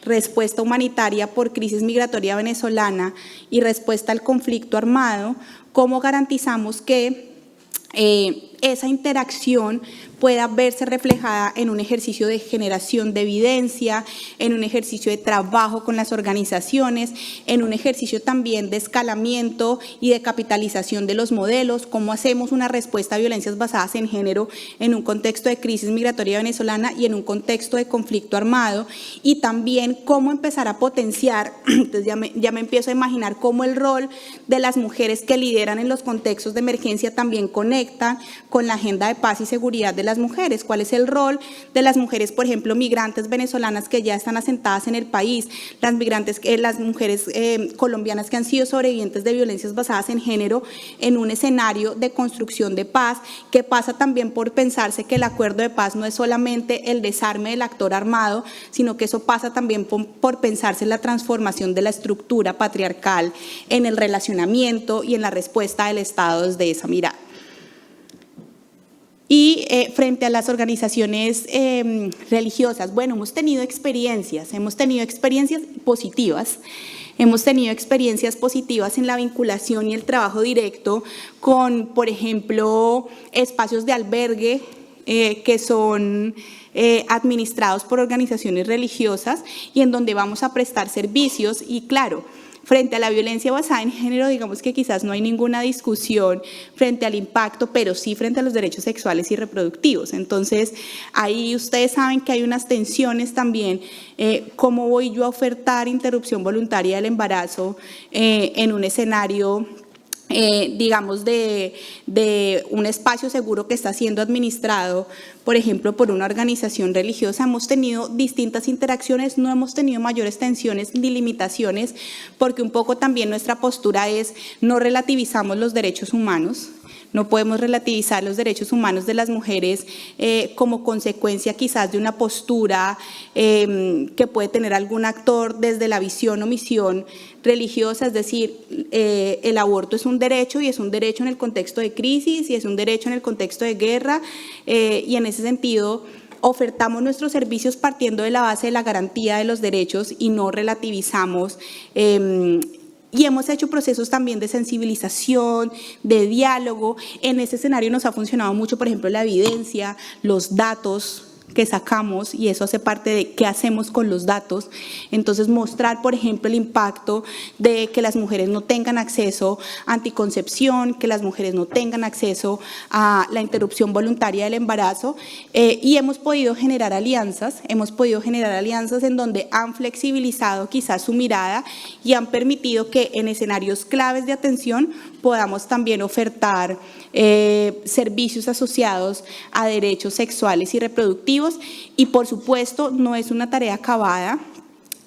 respuesta humanitaria por crisis migratoria venezolana y respuesta al conflicto armado, ¿cómo garantizamos que esa interacción pueda verse reflejada en un ejercicio de generación de evidencia, en un ejercicio de trabajo con las organizaciones, en un ejercicio también de escalamiento y de capitalización de los modelos, cómo hacemos una respuesta a violencias basadas en género en un contexto de crisis migratoria venezolana y en un contexto de conflicto armado, y también cómo empezar a potenciar, entonces ya me empiezo a imaginar cómo el rol de las mujeres que lideran en los contextos de emergencia también conecta con la agenda de paz y seguridad de las mujeres. ¿Cuál es el rol de las mujeres, por ejemplo, migrantes venezolanas que ya están asentadas en el país, las mujeres colombianas que han sido sobrevivientes de violencias basadas en género en un escenario de construcción de paz, que pasa también por pensarse que el acuerdo de paz no es solamente el desarme del actor armado, sino que eso pasa también por pensarse en la transformación de la estructura patriarcal, en el relacionamiento y en la respuesta del Estado desde esa mirada? Y frente a las organizaciones religiosas, bueno, hemos tenido experiencias positivas. Hemos tenido experiencias positivas en la vinculación y el trabajo directo con, por ejemplo, espacios de albergue que son administrados por organizaciones religiosas y en donde vamos a prestar servicios. Y claro, frente a la violencia basada en género, digamos que quizás no hay ninguna discusión frente al impacto, pero sí frente a los derechos sexuales y reproductivos. Entonces, ahí ustedes saben que hay unas tensiones también. ¿Cómo voy yo a ofertar interrupción voluntaria del embarazo en un escenario digamos, de un espacio seguro que está siendo administrado, por ejemplo, por una organización religiosa? Hemos tenido distintas interacciones, no hemos tenido mayores tensiones ni limitaciones, porque un poco también nuestra postura es no relativizamos los derechos humanos. No podemos relativizar los derechos humanos de las mujeres como consecuencia quizás de una postura que puede tener algún actor desde la visión o misión religiosa, es decir, el aborto es un derecho y es un derecho en el contexto de crisis y es un derecho en el contexto de guerra y en ese sentido ofertamos nuestros servicios partiendo de la base de la garantía de los derechos y no relativizamos. Y hemos hecho procesos también de sensibilización, de diálogo. En ese escenario nos ha funcionado mucho, por ejemplo, la evidencia, los datos que sacamos, y eso hace parte de qué hacemos con los datos. Entonces, mostrar, por ejemplo, el impacto de que las mujeres no tengan acceso a anticoncepción, que las mujeres no tengan acceso a la interrupción voluntaria del embarazo, y hemos podido generar alianzas en donde han flexibilizado quizás su mirada y han permitido que en escenarios claves de atención podamos también ofertar servicios asociados a derechos sexuales y reproductivos. Y por supuesto no es una tarea acabada,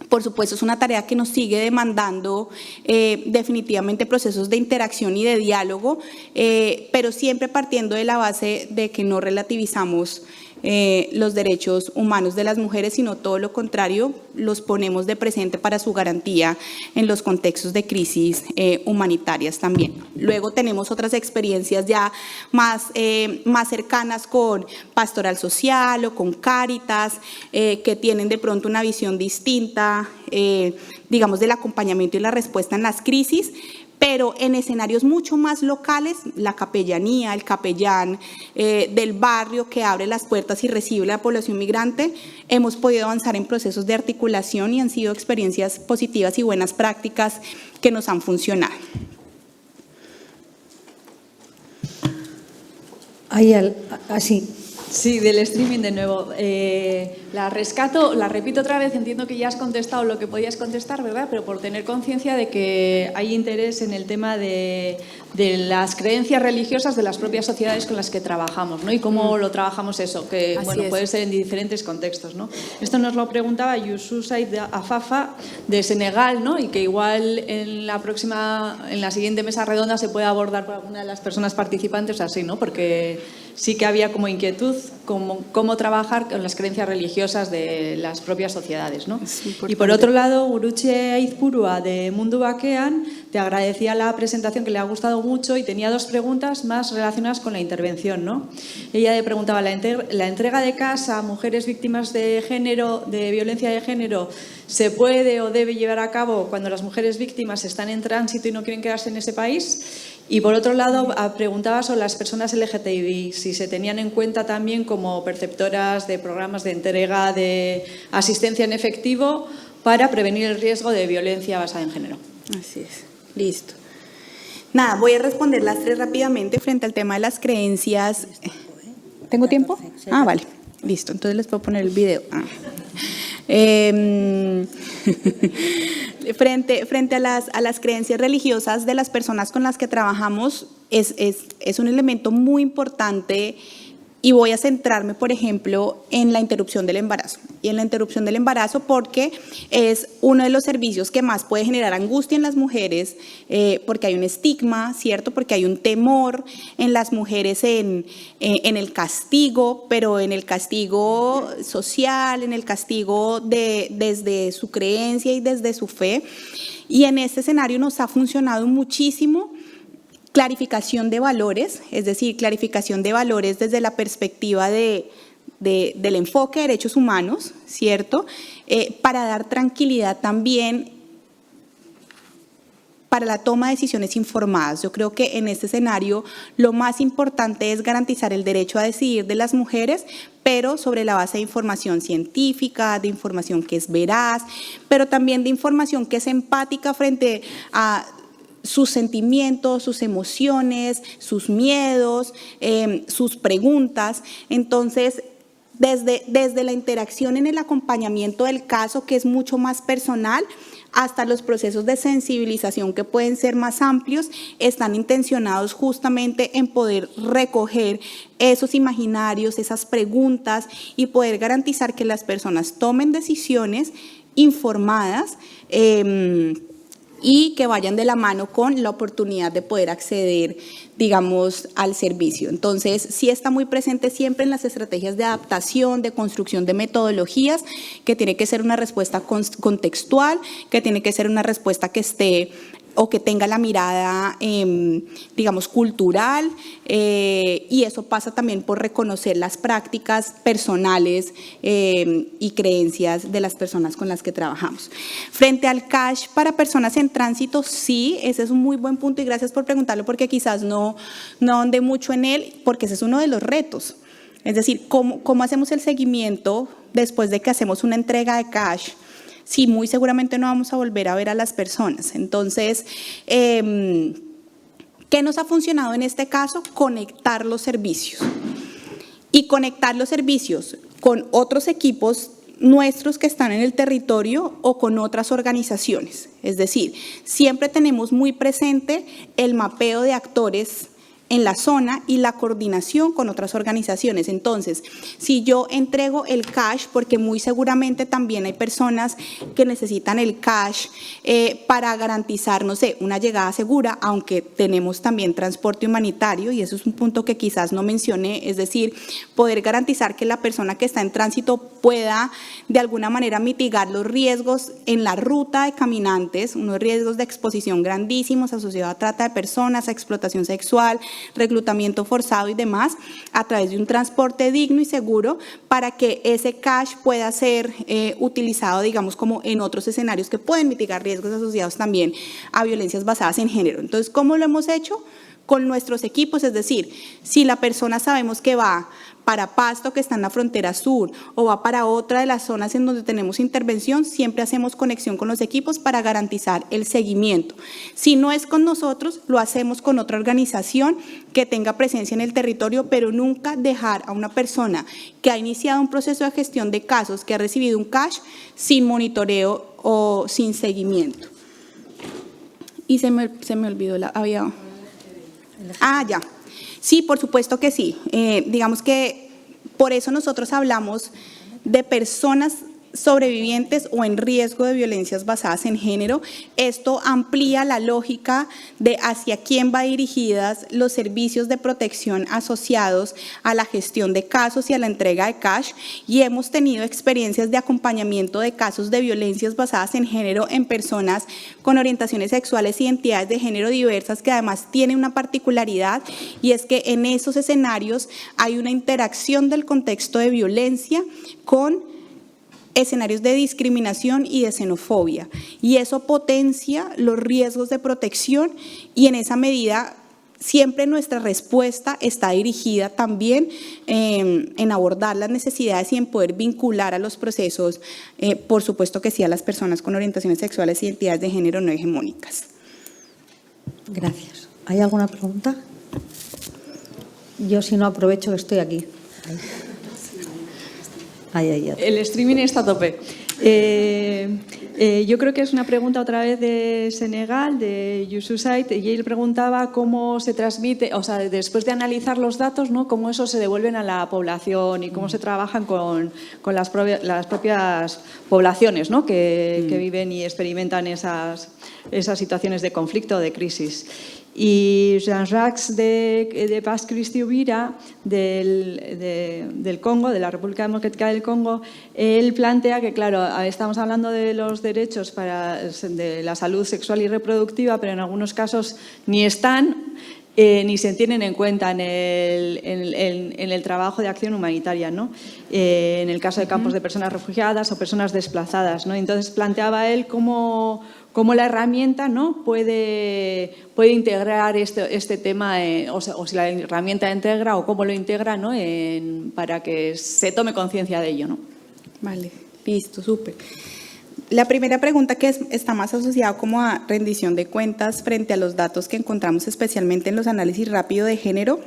por supuesto es una tarea que nos sigue demandando definitivamente procesos de interacción y de diálogo, pero siempre partiendo de la base de que no relativizamos los derechos humanos de las mujeres, sino todo lo contrario, los ponemos de presente para su garantía en los contextos de crisis humanitarias también. Luego tenemos otras experiencias ya más cercanas con Pastoral Social o con Cáritas, que tienen de pronto una visión distinta, digamos, del acompañamiento y la respuesta en las crisis, pero en escenarios mucho más locales, la capellanía, el capellán del barrio que abre las puertas y recibe a la población migrante, hemos podido avanzar en procesos de articulación y han sido experiencias positivas y buenas prácticas que nos han funcionado. Así. Sí, del streaming de nuevo. La rescato, la repito otra vez, entiendo que ya has contestado lo que podías contestar, ¿verdad? Pero por tener conciencia de que hay interés en el tema de las creencias religiosas de las propias sociedades con las que trabajamos, ¿no? Y cómo lo trabajamos eso, que bueno, puede ser en diferentes contextos, ¿no? Esto nos lo preguntaba Youssouf Said Afafa de Senegal, ¿no? Y que igual en la siguiente mesa redonda se puede abordar por alguna de las personas participantes así, ¿no? Porque sí que había como inquietud cómo trabajar con las creencias religiosas de las propias sociedades, ¿no? Y por otro lado, Gurutze Aizpurua de Mundu Bakean te agradecía la presentación, que le ha gustado mucho, y tenía dos preguntas más relacionadas con la intervención, ¿no? Ella le preguntaba, ¿la entrega de casa a mujeres víctimas de género, de violencia de género, se puede o debe llevar a cabo cuando las mujeres víctimas están en tránsito y no quieren quedarse en ese país? Y por otro lado, preguntaba sobre las personas LGTBI, si se tenían en cuenta también como perceptoras de programas de entrega de asistencia en efectivo para prevenir el riesgo de violencia basada en género. Así es, listo. Nada, voy a responder las tres rápidamente frente al tema de las creencias. ¿Tengo tiempo? Ah, vale, listo, entonces les puedo poner el video. Frente a las creencias religiosas de las personas con las que trabajamos, es un elemento muy importante, y voy a centrarme, por ejemplo, en la interrupción del embarazo. Y en la interrupción del embarazo porque es uno de los servicios que más puede generar angustia en las mujeres, porque hay un estigma, ¿cierto? Porque hay un temor en las mujeres en el castigo, pero en el castigo social, en el castigo desde su creencia y desde su fe. Y en este escenario nos ha funcionado muchísimo clarificación de valores, es decir, clarificación de valores desde la perspectiva del enfoque de derechos humanos, ¿cierto? Para dar tranquilidad también para la toma de decisiones informadas. Yo creo que en este escenario lo más importante es garantizar el derecho a decidir de las mujeres, pero sobre la base de información científica, de información que es veraz, pero también de información que es empática frente a sus sentimientos, sus emociones, sus miedos, sus preguntas. Entonces, desde la interacción en el acompañamiento del caso, que es mucho más personal, hasta los procesos de sensibilización que pueden ser más amplios, están intencionados justamente en poder recoger esos imaginarios, esas preguntas, y poder garantizar que las personas tomen decisiones informadas, y que vayan de la mano con la oportunidad de poder acceder, digamos, al servicio. Entonces, sí está muy presente siempre en las estrategias de adaptación, de construcción de metodologías, que tiene que ser una respuesta contextual, que tiene que ser una respuesta que esté o que tenga la mirada, digamos, cultural, y eso pasa también por reconocer las prácticas personales y creencias de las personas con las que trabajamos. Frente al cash para personas en tránsito, sí, ese es un muy buen punto y gracias por preguntarlo, porque quizás no ahondé mucho en él, porque ese es uno de los retos. Es decir, ¿cómo hacemos el seguimiento después de que hacemos una entrega de cash? Sí, muy seguramente no vamos a volver a ver a las personas. Entonces, ¿qué nos ha funcionado en este caso? Conectar los servicios. Y conectar los servicios con otros equipos nuestros que están en el territorio o con otras organizaciones. Es decir, siempre tenemos muy presente el mapeo de actores en la zona y la coordinación con otras organizaciones. Entonces, si yo entrego el cash, porque muy seguramente también hay personas que necesitan el cash para garantizar, no sé, una llegada segura, aunque tenemos también transporte humanitario, y eso es un punto que quizás no mencioné, es decir, poder garantizar que la persona que está en tránsito pueda de alguna manera mitigar los riesgos en la ruta de caminantes, unos riesgos de exposición grandísimos asociados a trata de personas, a explotación sexual, reclutamiento forzado y demás, a través de un transporte digno y seguro, para que ese cash pueda ser utilizado, digamos, como en otros escenarios que pueden mitigar riesgos asociados también a violencias basadas en género. Entonces, ¿cómo lo hemos hecho? Con nuestros equipos, es decir, si la persona sabemos que va para Pasto, que está en la frontera sur, o va para otra de las zonas en donde tenemos intervención, siempre hacemos conexión con los equipos para garantizar el seguimiento. Si no es con nosotros, lo hacemos con otra organización que tenga presencia en el territorio, pero nunca dejar a una persona que ha iniciado un proceso de gestión de casos, que ha recibido un cash, sin monitoreo o sin seguimiento. Y se me olvidó, ya. Sí, por supuesto que sí. Digamos que por eso nosotros hablamos de personas sobrevivientes o en riesgo de violencias basadas en género. Esto amplía la lógica de hacia quién va dirigidas los servicios de protección asociados a la gestión de casos y a la entrega de cash, y hemos tenido experiencias de acompañamiento de casos de violencias basadas en género en personas con orientaciones sexuales y identidades de género diversas, que además tienen una particularidad, y es que en esos escenarios hay una interacción del contexto de violencia con escenarios de discriminación y de xenofobia, y eso potencia los riesgos de protección, y en esa medida siempre nuestra respuesta está dirigida también en abordar las necesidades y en poder vincular a los procesos, por supuesto que sí, a las personas con orientaciones sexuales y identidades de género no hegemónicas. Gracias. ¿Hay alguna pregunta? Yo, si no, aprovecho que estoy aquí. El streaming está a tope. Yo creo que es una pregunta otra vez de Senegal, de Youssousaid, y él preguntaba cómo se transmite, o sea, después de analizar los datos, ¿no?, cómo esos se devuelven a la población y cómo se trabajan con las propias poblaciones, ¿no?, que viven y experimentan esas situaciones de conflicto, de crisis. Y Jean-Jacques de Paz-Cristi Uvira, del Congo, de la República Democrática del Congo, él plantea que, claro, estamos hablando de los derechos de la salud sexual y reproductiva, pero en algunos casos ni están ni se tienen en cuenta en el trabajo de acción humanitaria, ¿no? En el caso de campos de personas refugiadas o personas desplazadas, ¿no? Entonces planteaba él cómo la herramienta, ¿no?, puede integrar este tema, o si la herramienta integra o cómo lo integra, ¿no?, para que se tome conciencia de ello, ¿no? Vale, listo, súper. La primera pregunta, que está más asociada como a rendición de cuentas frente a los datos que encontramos especialmente en los análisis rápido de género.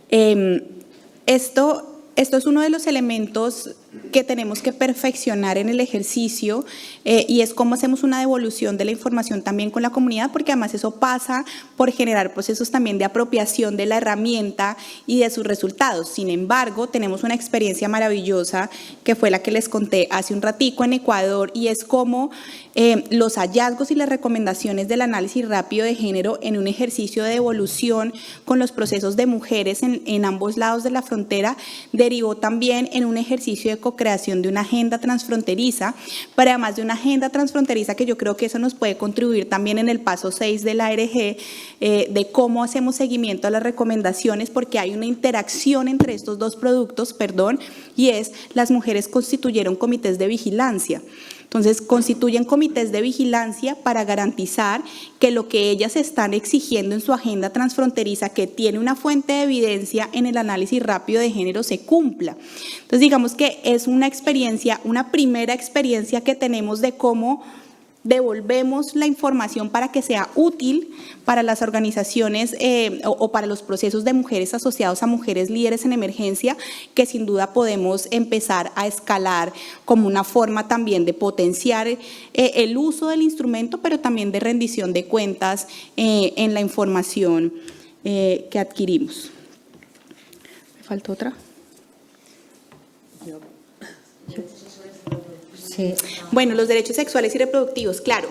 Esto es uno de los elementos que tenemos que perfeccionar en el ejercicio y es cómo hacemos una devolución de la información también con la comunidad, porque además eso pasa por generar procesos también de apropiación de la herramienta y de sus resultados. Sin embargo, tenemos una experiencia maravillosa que fue la que les conté hace un ratico en Ecuador, y es cómo los hallazgos y las recomendaciones del análisis rápido de género en un ejercicio de devolución con los procesos de mujeres en ambos lados de la frontera derivó también en un ejercicio de co-creación de una agenda transfronteriza, pero además de una agenda transfronteriza que yo creo que eso nos puede contribuir también en el paso 6 de la ARG, de cómo hacemos seguimiento a las recomendaciones, porque hay una interacción entre estos dos productos, y es las mujeres constituyeron comités de vigilancia. Entonces, constituyen comités de vigilancia para garantizar que lo que ellas están exigiendo en su agenda transfronteriza, que tiene una fuente de evidencia en el análisis rápido de género, se cumpla. Entonces, digamos que es una experiencia, una primera experiencia que tenemos de cómo devolvemos la información para que sea útil para las organizaciones o para los procesos de mujeres asociados a mujeres líderes en emergencia, que sin duda podemos empezar a escalar como una forma también de potenciar el uso del instrumento, pero también de rendición de cuentas en la información que adquirimos. ¿Me faltó otra? Sí. Bueno, los derechos sexuales y reproductivos, claro.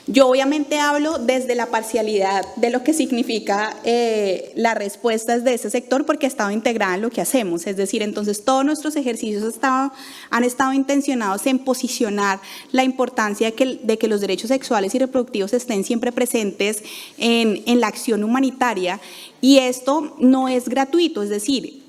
Yo obviamente hablo desde la parcialidad de lo que significa las de ese sector, porque ha estado integrada en lo que hacemos. Es decir, entonces todos nuestros ejercicios han estado intencionados en posicionar la importancia de que los derechos sexuales y reproductivos estén siempre presentes en la acción humanitaria, y esto no es gratuito, es decir,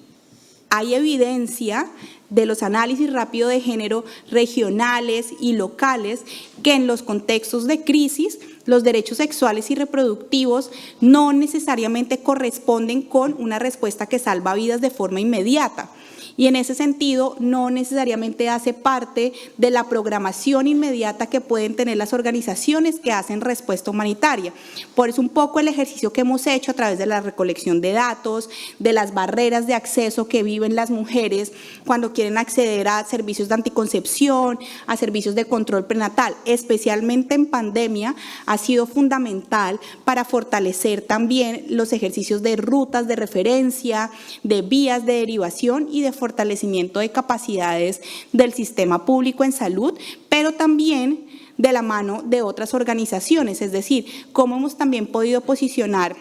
hay evidencia de los análisis rápido de género regionales y locales que en los contextos de crisis los derechos sexuales y reproductivos no necesariamente corresponden con una respuesta que salva vidas de forma inmediata. Y en ese sentido no necesariamente hace parte de la programación inmediata que pueden tener las organizaciones que hacen respuesta humanitaria. Por eso un poco el ejercicio que hemos hecho a través de la recolección de datos, de las barreras de acceso que viven las mujeres cuando quieren acceder a servicios de anticoncepción, a servicios de control prenatal, especialmente en pandemia, ha sido fundamental para fortalecer también los ejercicios de rutas de referencia, de vías de derivación y de fortalecimiento de capacidades del sistema público en salud, pero también de la mano de otras organizaciones, es decir, cómo hemos también podido posicionar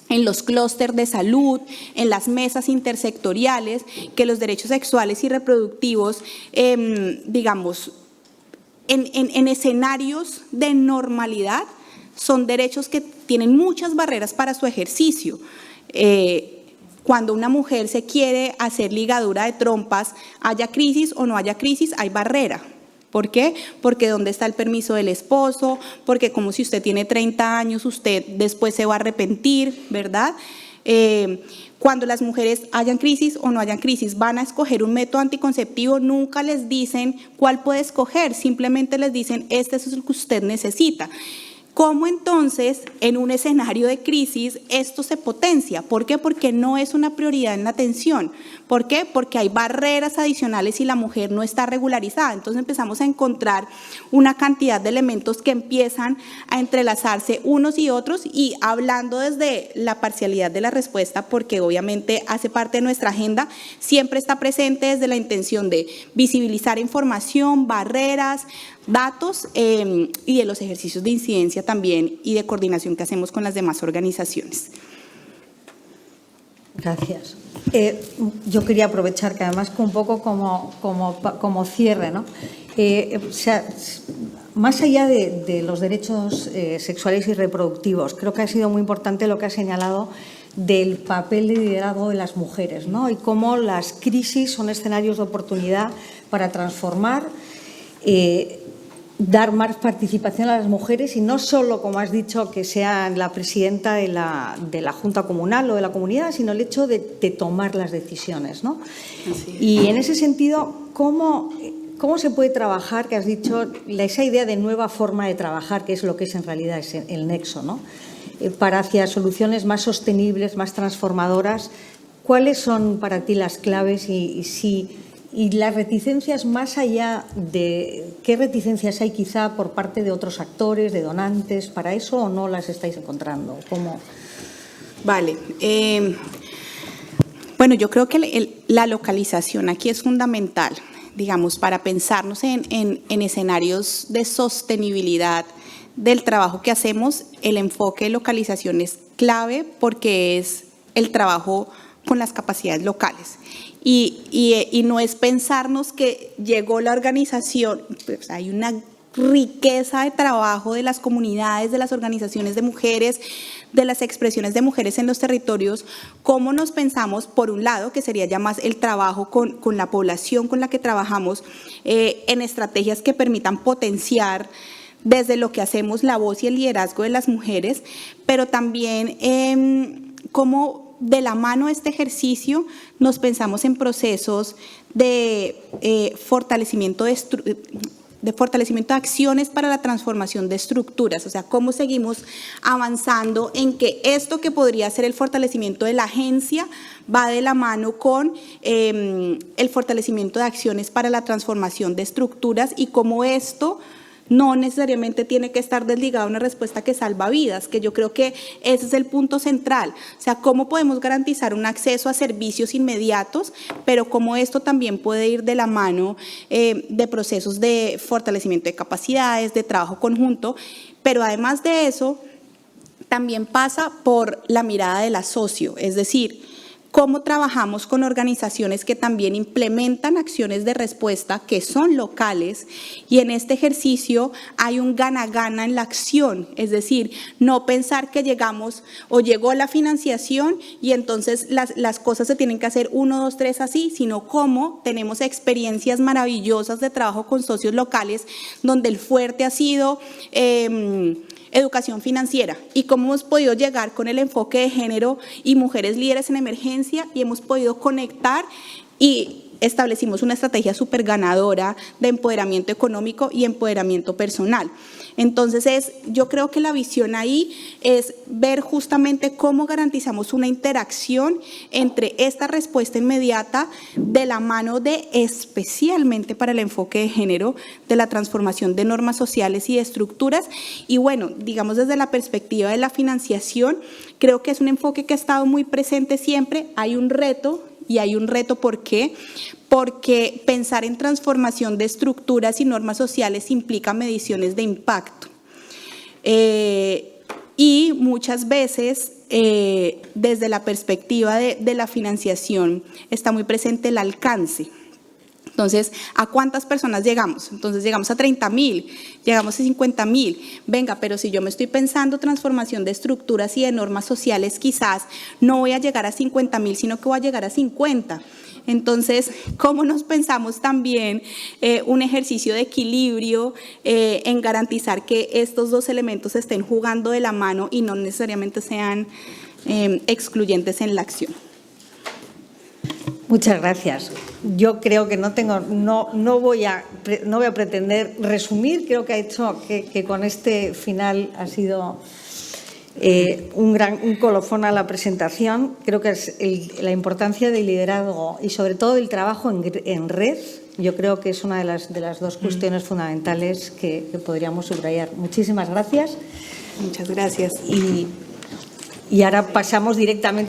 en los clústeres de salud, en las mesas intersectoriales, que los derechos sexuales y reproductivos, digamos, en escenarios de normalidad, son derechos que tienen muchas barreras para su ejercicio. Cuando una mujer se quiere hacer ligadura de trompas, haya crisis o no haya crisis, hay barrera, ¿Por qué? Porque ¿dónde está el permiso del esposo? Porque como si usted tiene 30 años, usted después se va a arrepentir, ¿verdad? Cuando las mujeres hayan crisis o no hayan crisis, van a escoger un método anticonceptivo, nunca les dicen cuál puede escoger, simplemente les dicen, este es el que usted necesita. ¿Cómo entonces, en un escenario de crisis, esto se potencia? ¿Por qué? Porque no es una prioridad en la atención. ¿Por qué? Porque hay barreras adicionales y la mujer no está regularizada. Entonces empezamos a encontrar una cantidad de elementos que empiezan a entrelazarse unos y otros, y hablando desde la parcialidad de la respuesta, porque obviamente hace parte de nuestra agenda, siempre está presente desde la intención de visibilizar información, barreras, datos y de los ejercicios de incidencia también y de coordinación que hacemos con las demás organizaciones. Gracias. Yo quería aprovechar que además un poco como cierre, ¿no? O sea, más allá de los derechos sexuales y reproductivos, creo que ha sido muy importante lo que ha señalado del papel de liderazgo de las mujeres, ¿no? Y cómo las crisis son escenarios de oportunidad para transformar, dar más participación a las mujeres, y no solo, como has dicho, que sean la presidenta de la Junta Comunal o de la comunidad, sino el hecho de tomar las decisiones, ¿no? Y en ese sentido, ¿cómo se puede trabajar, que has dicho, esa idea de nueva forma de trabajar, que es lo que es en realidad es el nexo, ¿no? Para hacia soluciones más sostenibles, más transformadoras? ¿Cuáles son para ti las claves y las reticencias, más allá de qué reticencias hay quizá por parte de otros actores, de donantes, para eso, o no las estáis encontrando? ¿Cómo? Vale. Bueno, yo creo que la localización aquí es fundamental, digamos, para pensarnos en escenarios de sostenibilidad del trabajo que hacemos. El enfoque de localización es clave porque es el trabajo con las capacidades locales. Y no es pensarnos que llegó la organización, pues hay una riqueza de trabajo de las comunidades, de las organizaciones de mujeres, de las expresiones de mujeres en los territorios. ¿Cómo nos pensamos, por un lado, que sería ya más el trabajo con la población con la que trabajamos, en estrategias que permitan potenciar desde lo que hacemos la voz y el liderazgo de las mujeres, pero también cómo de la mano de este ejercicio nos pensamos en procesos de fortalecimiento de acciones para la transformación de estructuras? O sea, cómo seguimos avanzando en que esto que podría ser el fortalecimiento de la agencia va de la mano con el fortalecimiento de acciones para la transformación de estructuras, y cómo esto no necesariamente tiene que estar desligado a una respuesta que salva vidas, que yo creo que ese es el punto central. O sea, cómo podemos garantizar un acceso a servicios inmediatos, pero cómo esto también puede ir de la mano de procesos de fortalecimiento de capacidades, de trabajo conjunto, pero además de eso, también pasa por la mirada de la socio, es decir, cómo trabajamos con organizaciones que también implementan acciones de respuesta que son locales, y en este ejercicio hay un gana-gana en la acción, es decir, no pensar que llegamos o llegó la financiación y entonces las cosas se tienen que hacer 1, 2, 3 así, sino cómo tenemos experiencias maravillosas de trabajo con socios locales donde el fuerte ha sido educación financiera, y cómo hemos podido llegar con el enfoque de género y mujeres líderes en emergencia, y hemos podido conectar y establecimos una estrategia súper ganadora de empoderamiento económico y empoderamiento personal. Entonces, yo creo que la visión ahí es ver justamente cómo garantizamos una interacción entre esta respuesta inmediata de la mano de, especialmente para el enfoque de género, de la transformación de normas sociales y de estructuras. Y bueno, digamos desde la perspectiva de la financiación, creo que es un enfoque que ha estado muy presente siempre. Hay un reto, y hay un reto, ¿por qué? Porque pensar en transformación de estructuras y normas sociales implica mediciones de impacto. Y muchas veces, desde la perspectiva de la financiación, está muy presente el alcance. Entonces, ¿a cuántas personas llegamos? Entonces, llegamos a 30.000, llegamos a 50.000. Venga, pero si yo me estoy pensando transformación de estructuras y de normas sociales, quizás no voy a llegar a 50.000, sino que voy a llegar a 50. Entonces, ¿cómo nos pensamos también un ejercicio de equilibrio en garantizar que estos dos elementos estén jugando de la mano y no necesariamente sean excluyentes en la acción? Muchas gracias. Yo creo que no voy a pretender resumir. Creo que con este final ha sido un colofón a la presentación. Creo que es la importancia del liderazgo y sobre todo del trabajo en red. Yo creo que es una de las dos cuestiones fundamentales que podríamos subrayar. Muchísimas gracias. Muchas gracias. Y ahora pasamos directamente